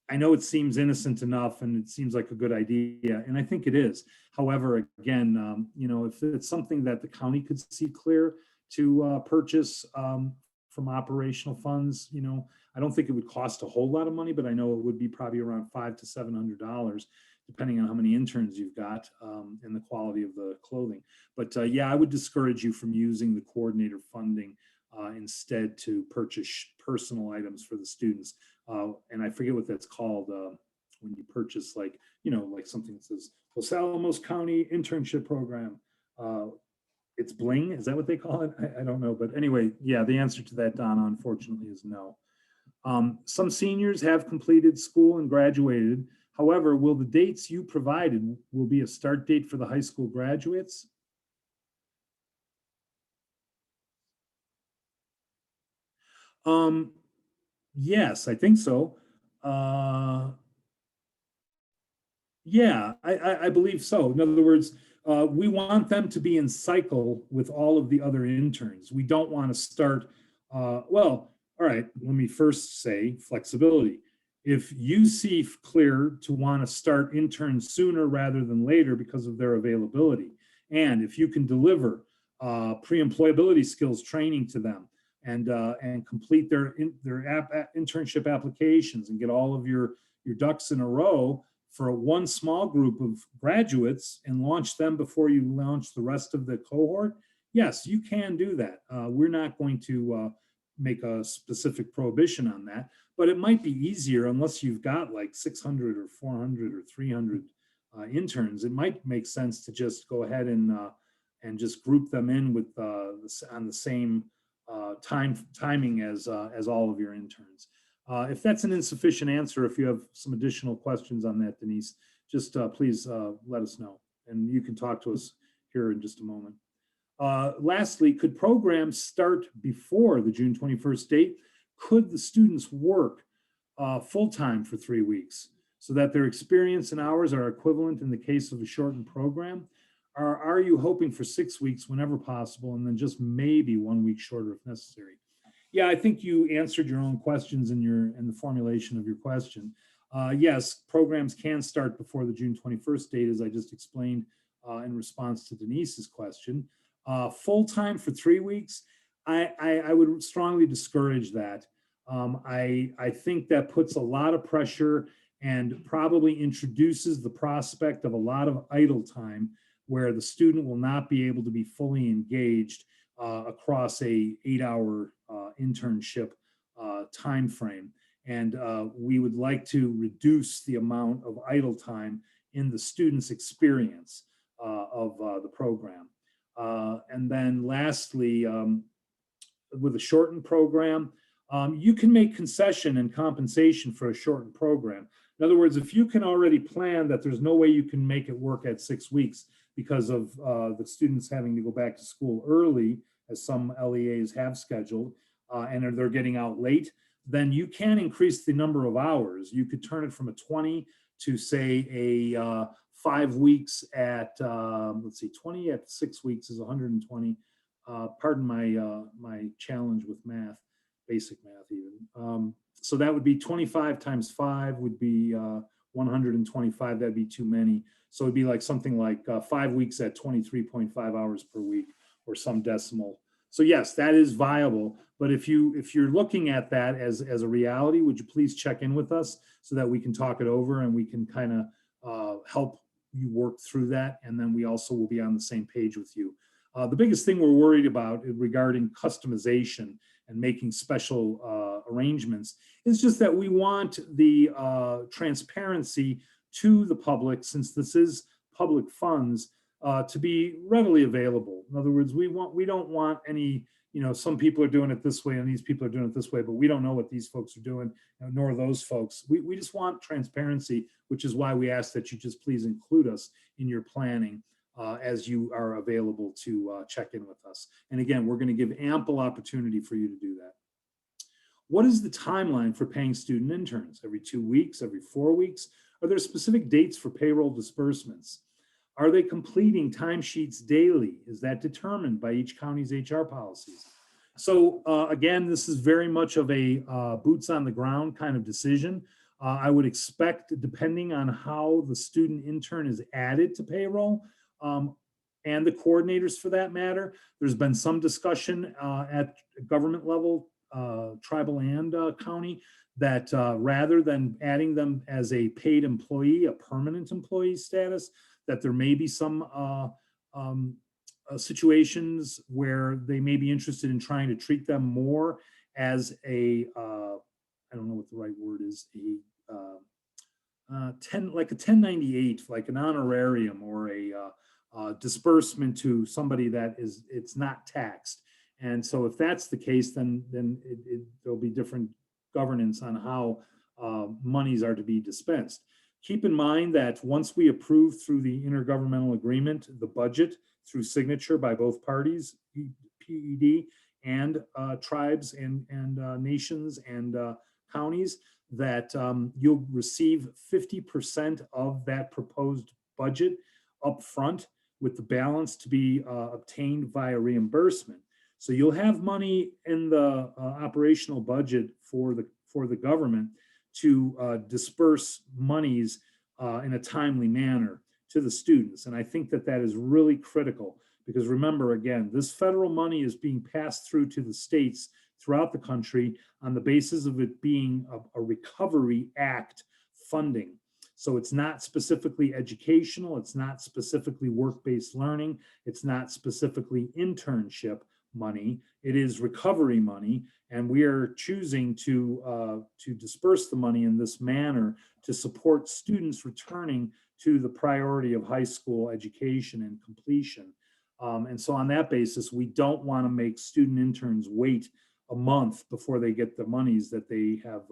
I know it seems innocent enough and it seems like a good idea, and I think it is. However, again, you know, if it's something that the county could see clear to purchase from operational funds, you know, I don't think it would cost a whole lot of money, but I know it would be probably around $500 to $700, depending on how many interns you've got and the quality of the clothing. But yeah, I would discourage you from using the coordinator funding instead to purchase personal items for the students. And I forget what that's called when you purchase, like, you know, like something that says Los Alamos County Internship Program. It's bling, is that what they call it? I don't know, but anyway, yeah, the answer to that, Donna, unfortunately, is no. Some seniors have completed school and graduated. However, will the dates you provided will be a start date for the high school graduates? Yes, I think so. Yeah, I believe so. In other words, we want them to be in cycle with all of the other interns. We don't want to start, well, all right, let me first say flexibility. If you see clear to want to start interns sooner rather than later because of their availability, and if you can deliver pre-employability skills training to them and complete their internship applications and get all of your ducks in a row for one small group of graduates and launch them before you launch the rest of the cohort, yes, you can do that. We're not going to make a specific prohibition on that, but it might be easier unless you've got like 600 or 400 or 300 interns. It might make sense to just go ahead and just group them in with on the same timing as all of your interns. If that's an insufficient answer, if you have some additional questions on that, Denise, just please let us know, and you can talk to us here in just a moment. Lastly, could programs start before the June 21st date? Could the students work full-time for 3 weeks so that their experience and hours are equivalent in the case of a shortened program? Or are you hoping for 6 weeks whenever possible and then just maybe 1 week shorter if necessary? Yeah, I think you answered your own questions in the formulation of your question. Yes, programs can start before the June 21st date, as I just explained in response to Denise's question. Full-time for 3 weeks, I would strongly discourage that. I think that puts a lot of pressure and probably introduces the prospect of a lot of idle time where the student will not be able to be fully engaged across a 8-hour internship time frame. And we would like to reduce the amount of idle time in the student's experience of the program. And then lastly, with a shortened program, you can make concession and compensation for a shortened program. In other words, if you can already plan that there's no way you can make it work at 6 weeks because of the students having to go back to school early, as some LEAs have scheduled, and they're getting out late, then you can increase the number of hours. You could turn it from a 20 to say a 5 weeks at, let's see, 20 at 6 weeks is 120. Pardon my challenge with math, basic math even. So that would be 25 times 5 would be 125. That'd be too many. So it'd be like something like 5 weeks at 23.5 hours per week or some decimal. So yes, that is viable. But if you're looking at that as a reality, would you please check in with us so that we can talk it over and we can kind of help you work through that. And then we also will be on the same page with you. The biggest thing we're worried about regarding customization and making special arrangements is just that we want the transparency to the public, since this is public funds, to be readily available. In other words, we don't want any, some people are doing it this way and these people are doing it this way, but we don't know what these folks are doing, nor those folks. We just want transparency, which is why we ask that you just please include us in your planning as you are available to check in with us. And again, we're going to give ample opportunity for you to do that. What is the timeline for paying student interns? Every 2 weeks, every 4 weeks? Are there specific dates for payroll disbursements? Are they completing timesheets daily? Is that determined by each county's HR policies? So again, this is very much of a boots on the ground kind of decision. I would expect, depending on how the student intern is added to payroll, and the coordinators for that matter, there's been some discussion at government level, tribal and county, that rather than adding them as a paid employee, a permanent employee status, that there may be some situations where they may be interested in trying to treat them more as a, I don't know what the right word is, like a 1098, like an honorarium or a disbursement to somebody that it's not taxed. And so if that's the case, then there'll be different governance on how monies are to be dispensed. Keep in mind that once we approve through the intergovernmental agreement, the budget through signature by both parties, PED and tribes and nations and counties, that you'll receive 50% of that proposed budget up front, with the balance to be obtained via reimbursement. So you'll have money in the operational budget for the government to disperse monies in a timely manner to the students. And I think that is really critical, because remember, again, this federal money is being passed through to the states throughout the country on the basis of it being a Recovery Act funding. So it's not specifically educational, it's not specifically work-based learning, it's not specifically internship money, it is recovery money. And we are choosing to disperse the money in this manner to support students returning to the priority of high school education and completion. And so on that basis, we don't want to make student interns wait a month before they get the monies that they have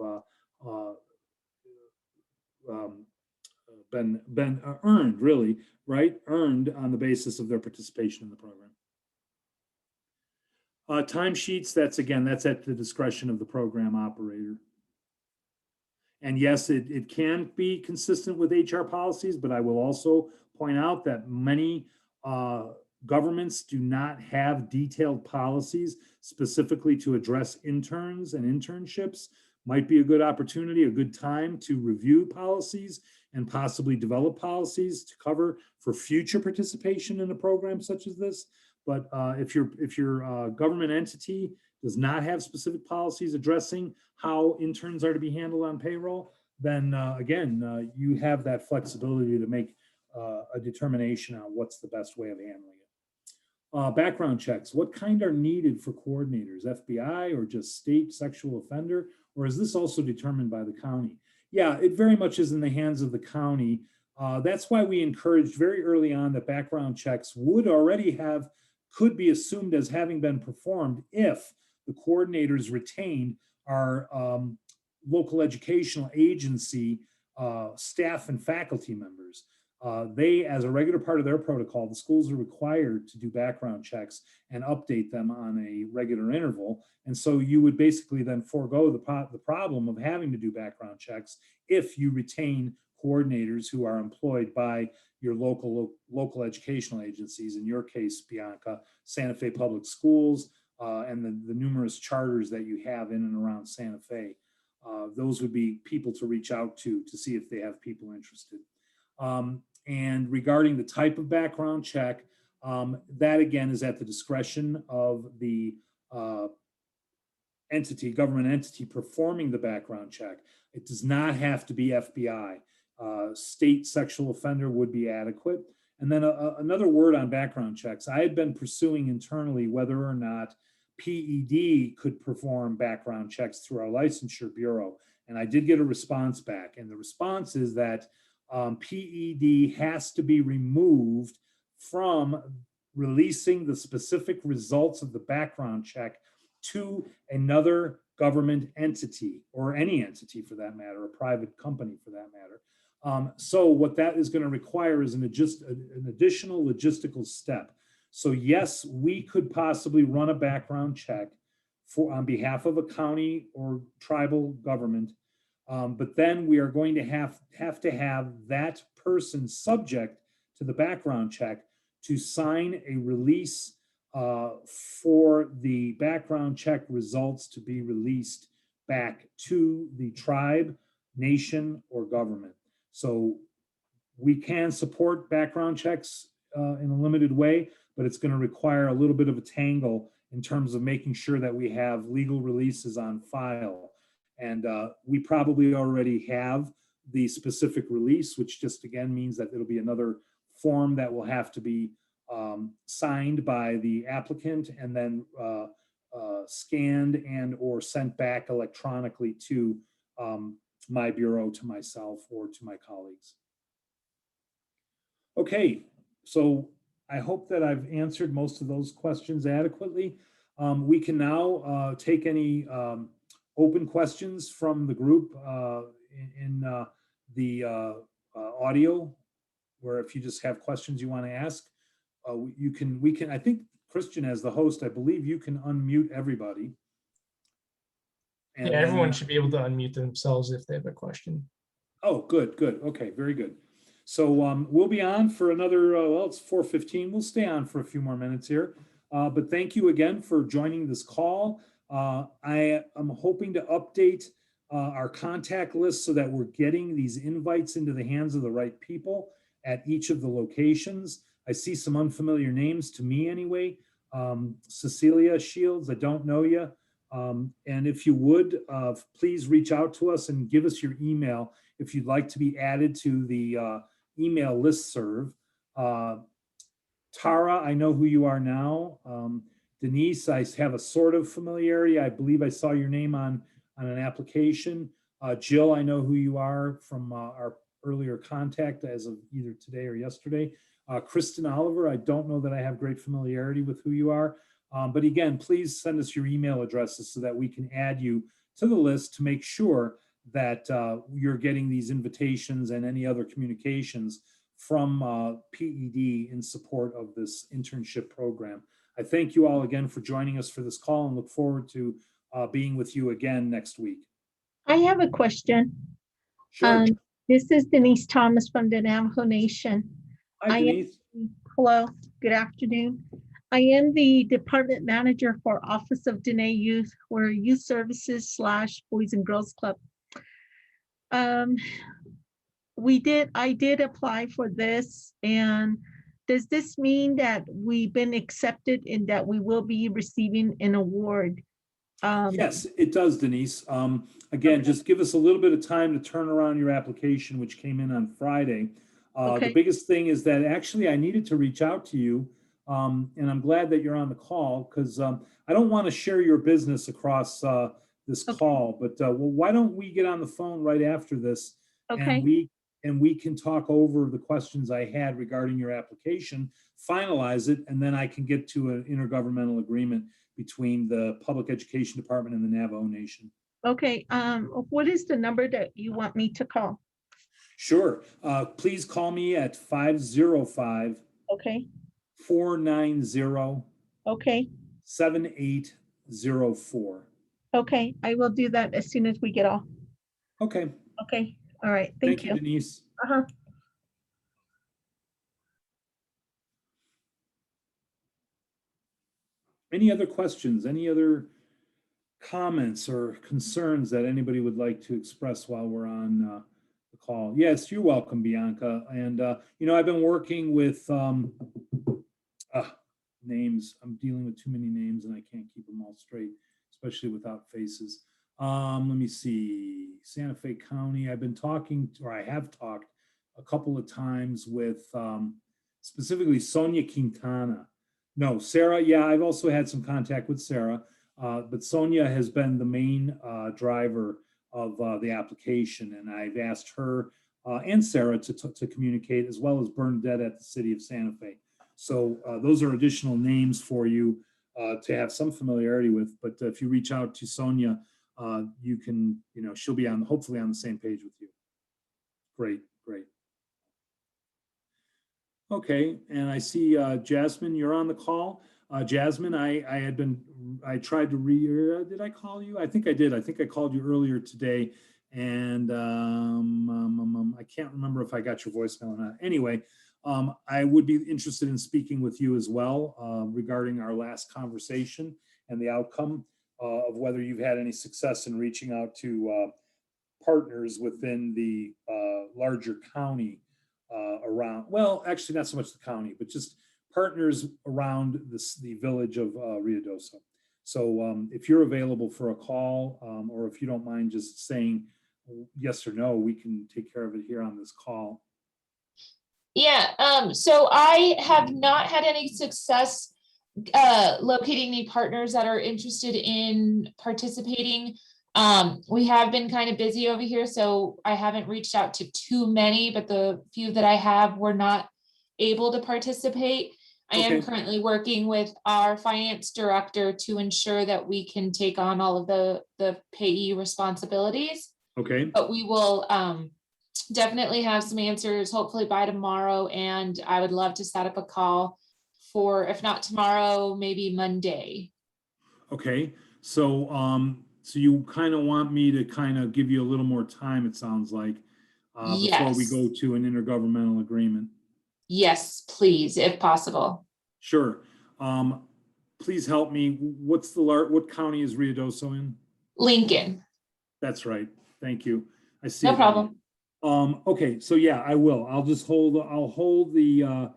been earned, really, right? Earned on the basis of their participation in the program. Timesheets, that's at the discretion of the program operator. And yes, it can be consistent with HR policies, but I will also point out that many governments do not have detailed policies specifically to address interns and internships. Might be a good opportunity, a good time to review policies and possibly develop policies to cover for future participation in a program such as this. But if your government entity does not have specific policies addressing how interns are to be handled on payroll, then again, you have that flexibility to make a determination on what's the best way of handling it. Background checks, what kind are needed for coordinators, FBI or just state sexual offender? Or is this also determined by the county? Yeah, it very much is in the hands of the county. That's why we encouraged very early on that background checks could be assumed as having been performed if the coordinators retained our local educational agency staff and faculty members. They, as a regular part of their protocol, the schools are required to do background checks and update them on a regular interval. And so you would basically then forego the problem of having to do background checks if you retain coordinators who are employed by your local educational agencies, in your case, Bianca, Santa Fe Public Schools, and the numerous charters that you have in and around Santa Fe. Those would be people to reach out to see if they have people interested. And regarding the type of background check, that again is at the discretion of the government entity performing the background check. It does not have to be FBI. State sexual offender would be adequate. And then another word on background checks. I had been pursuing internally whether or not PED could perform background checks through our licensure bureau. And I did get a response back. And the response is that PED has to be removed from releasing the specific results of the background check to another government entity, or any entity for that matter, a private company for that matter. So what that is going to require is an additional logistical step. So yes, we could possibly run a background check on behalf of a county or tribal government, but then we are going to have to have that person subject to the background check to sign a release for the background check results to be released back to the tribe, nation, or government. So we can support background checks in a limited way, but it's going to require a little bit of a tangle in terms of making sure that we have legal releases on file. And we probably already have the specific release, which just again means that it'll be another form that will have to be signed by the applicant and then scanned and or sent back electronically to my bureau, to myself, or to my colleagues. Okay, so I hope that I've answered most of those questions adequately. We can now take any open questions from the group in the audio, where if you just have questions you want to ask, we can, I think Christian, as the host, I believe you can unmute everybody. And yeah, everyone should be able to unmute themselves if they have a question. Oh, good. Okay, very good. So we'll be on for another, well, it's 4:15. We'll stay on for a few more minutes here. But thank you again for joining this call. I am hoping to update our contact list so that we're getting these invites into the hands of the right people at each of the locations. I see some unfamiliar names to me anyway. Cecilia Shields, I don't know you. And if you would, please reach out to us and give us your email if you'd like to be added to the email listserv. Tara, I know who you are now. Denise, I have a sort of familiarity. I believe I saw your name on an application. Jill, I know who you are from our earlier contact as of either today or yesterday. Kristen Oliver, I don't know that I have great familiarity with who you are. But again, please send us your email addresses so that we can add you to the list to make sure that you're getting these invitations and any other communications from PED in support of this internship program. I thank you all again for joining us for this call and look forward to being with you again next week. I have a question. Sure. This is Denise Thomas from the Navajo Nation. Hi, Denise. Hello, good afternoon. I am the department manager for Office of Dene Youth. We're youth services / Boys and Girls Club. I did apply for this, and does this mean that we've been accepted and that we will be receiving an award? Yes, it does, Denise. Again, just give us a little bit of time to turn around your application, which came in on Friday. The Okay. biggest thing is that actually I needed to reach out to you. And I'm glad that you're on the call because I don't want to share your business across this Okay. call, but well, why don't we get on the phone right after this? Okay. And we can talk over the questions I had regarding your application, finalize it, and then I can get to an intergovernmental agreement between the Public Education Department and the Navajo Nation. Okay. What is the number that you want me to call? Sure. Please call me at 505 Okay. 490 Okay. 7804. Okay. I will do that as soon as we get off. Okay. Okay. All right. Thank Thank you, you. Denise. Uh-huh. Any other questions? Any other comments or concerns that anybody would like to express while we're on the call? Yes, you're welcome, Bianca. And, you know, I've been working with names. I'm dealing with too many names and I can't keep them all straight, especially without faces. Let me see. Santa Fe County. I've been talking, or I have talked a couple of times with specifically Sonia Quintana. No, Sarah. Yeah, I've also had some contact with Sarah, but Sonia has been the main driver of the application, and I've asked her and Sarah to communicate, as well as Bernadette at the City of Santa Fe. So those are additional names for you to have some familiarity with. But if you reach out to Sonia, you can, you know, she'll be on, hopefully on the same page with you. Great, great. Okay, and I see Jasmine, you're on the call. Jasmine, I tried to did I call you? I think I did. I think I called you earlier today, and I can't remember if I got your voicemail or not. Anyway, I would be interested in speaking with you as well regarding our last conversation and the outcome of whether you've had any success in reaching out to partners within the larger county around, well, actually not so much the county, but just partners around the village of Ruidoso. So if you're available for a call, or if you don't mind just saying yes or no, we can take care of it here on this call. Yeah, so I have not had any success locating any partners that are interested in participating. We have been kind of busy over here, so I haven't reached out to too many, but the few that I have were not able to participate. I am Okay. currently working with our finance director to ensure that we can take on all of the payee responsibilities, Okay. but we will definitely have some answers hopefully by tomorrow, and I would love to set up a call for, if not tomorrow, maybe Monday. Okay. So so you kind of want me to kind of give you a little more time, it sounds like, before we Yes. go to an intergovernmental agreement. Yes, please, if possible. Sure. Please help me. What county is Ruidoso in? Lincoln, That's right. Thank you. I see. no it now. problem. Okay, so yeah, I will. I'll hold the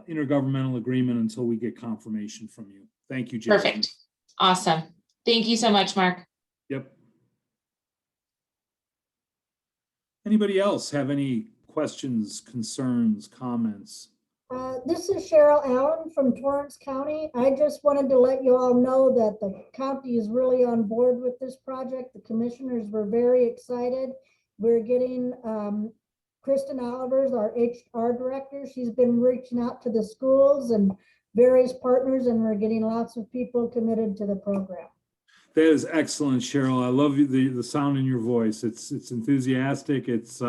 intergovernmental agreement until we get confirmation from you. Thank you, Jasmine. Perfect. Awesome. Thank you so much, Mark. Yep. Anybody else have any questions, concerns, comments? This is Cheryl Allen from Torrance County. I just wanted to let you all know that the county is really on board with this project. The commissioners were very excited. We're getting Kristen Olivers, our HR director. She's been reaching out to the schools and various partners, and we're getting lots of people committed to the program. That is excellent, Cheryl. I love the sound in your voice. It's enthusiastic. It's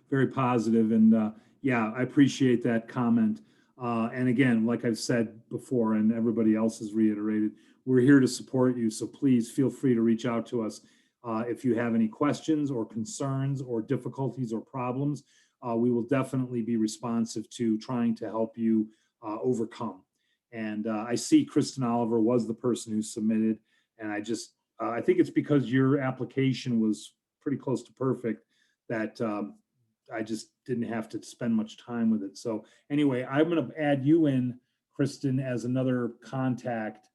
very positive, and yeah, I appreciate that comment. And again, like I've said before, and everybody else has reiterated, we're here to support you. So please feel free to reach out to us if you have any questions or concerns or difficulties or problems. We will definitely be responsive to trying to help you overcome. And I see Kristen Oliver was the person who submitted. And I think it's because your application was pretty close to perfect that I just didn't have to spend much time with it. So anyway, I'm going to add you in, Kristen, as another contact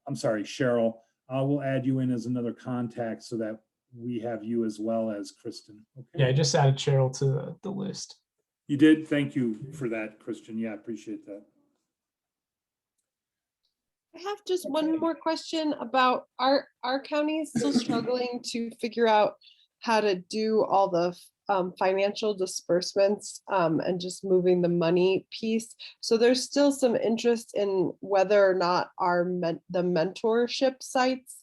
I'm sorry, Cheryl, we'll add you in as another contact so that we have you as well as Kristen. Yeah, I Okay. just added Cheryl to the list. You did? Thank you for that, Christian. Yeah, appreciate that. I have just one more question about our county is still struggling to figure out how to do all the financial disbursements and just moving the money piece. So there's still some interest in whether or not the mentorship sites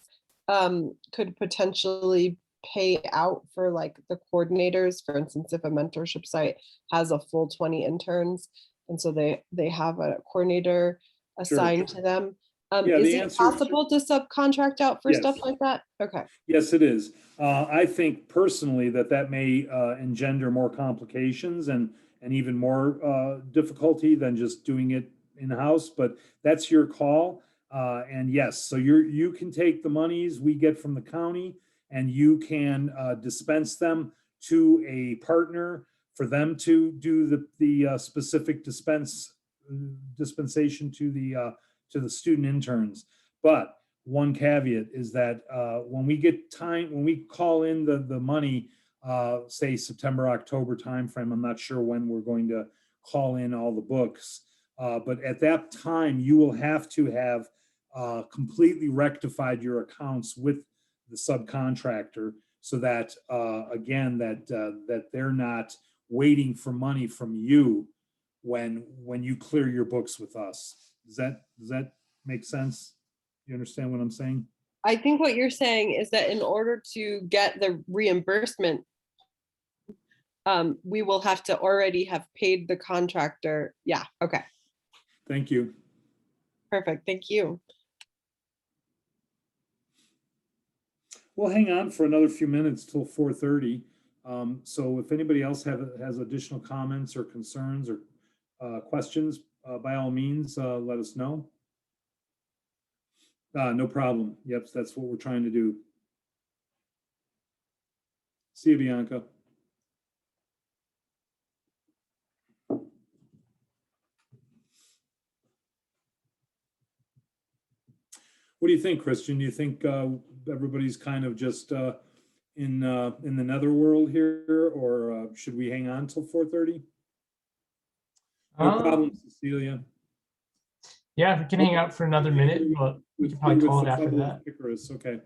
could potentially pay out for like the coordinators. For instance, if a mentorship site has a full 20 interns, and so they have a coordinator assigned to them. Yeah, Is the it answer- possible to subcontract out for stuff Yes. like that? Okay. Yes, it is. I think personally that may engender more complications and even more difficulty than just doing it in-house, but that's your call. And yes, so you can take the monies we get from the county and you can dispense them to a partner for them to do the specific dispensation to the student interns. But one caveat is that when we call in the money, say September, October timeframe, I'm not sure when we're going to call in all the books. But at that time, you will have to have completely rectified your accounts with the subcontractor so that, again, that they're not waiting for money from you when you clear your books with us. Does that make sense? You understand what I'm saying? I think what you're saying is that in order to get the reimbursement, we will have to already have paid the contractor. Yeah, okay, Thank you. perfect, thank you. We'll hang on for another few minutes till 4:30. So if anybody else has additional comments or concerns or questions, by all means, let us know. No problem. Yep, that's what we're trying to do. See you, Bianca. What do you think, Christian? Do you think everybody's kind of just in the netherworld here, or should we hang on till 4:30? No problem, Cecilia. Yeah, we can hang out for another minute, but we can probably call it after that. Picarus, okay.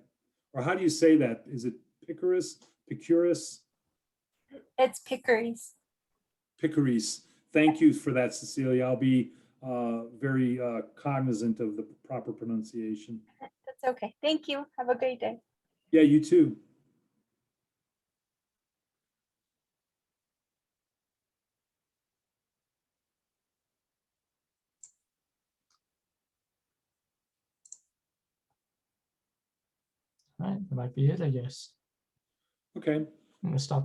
Or how do you say that? Is it Picarus? Picurus? It's Pickeries. Picaris. Thank you for that, Cecilia. I'll be very cognizant of the proper pronunciation. That's okay. Thank you. Have a great day. Yeah, you too. All right, that might be it, I guess. Okay. I'm gonna stop the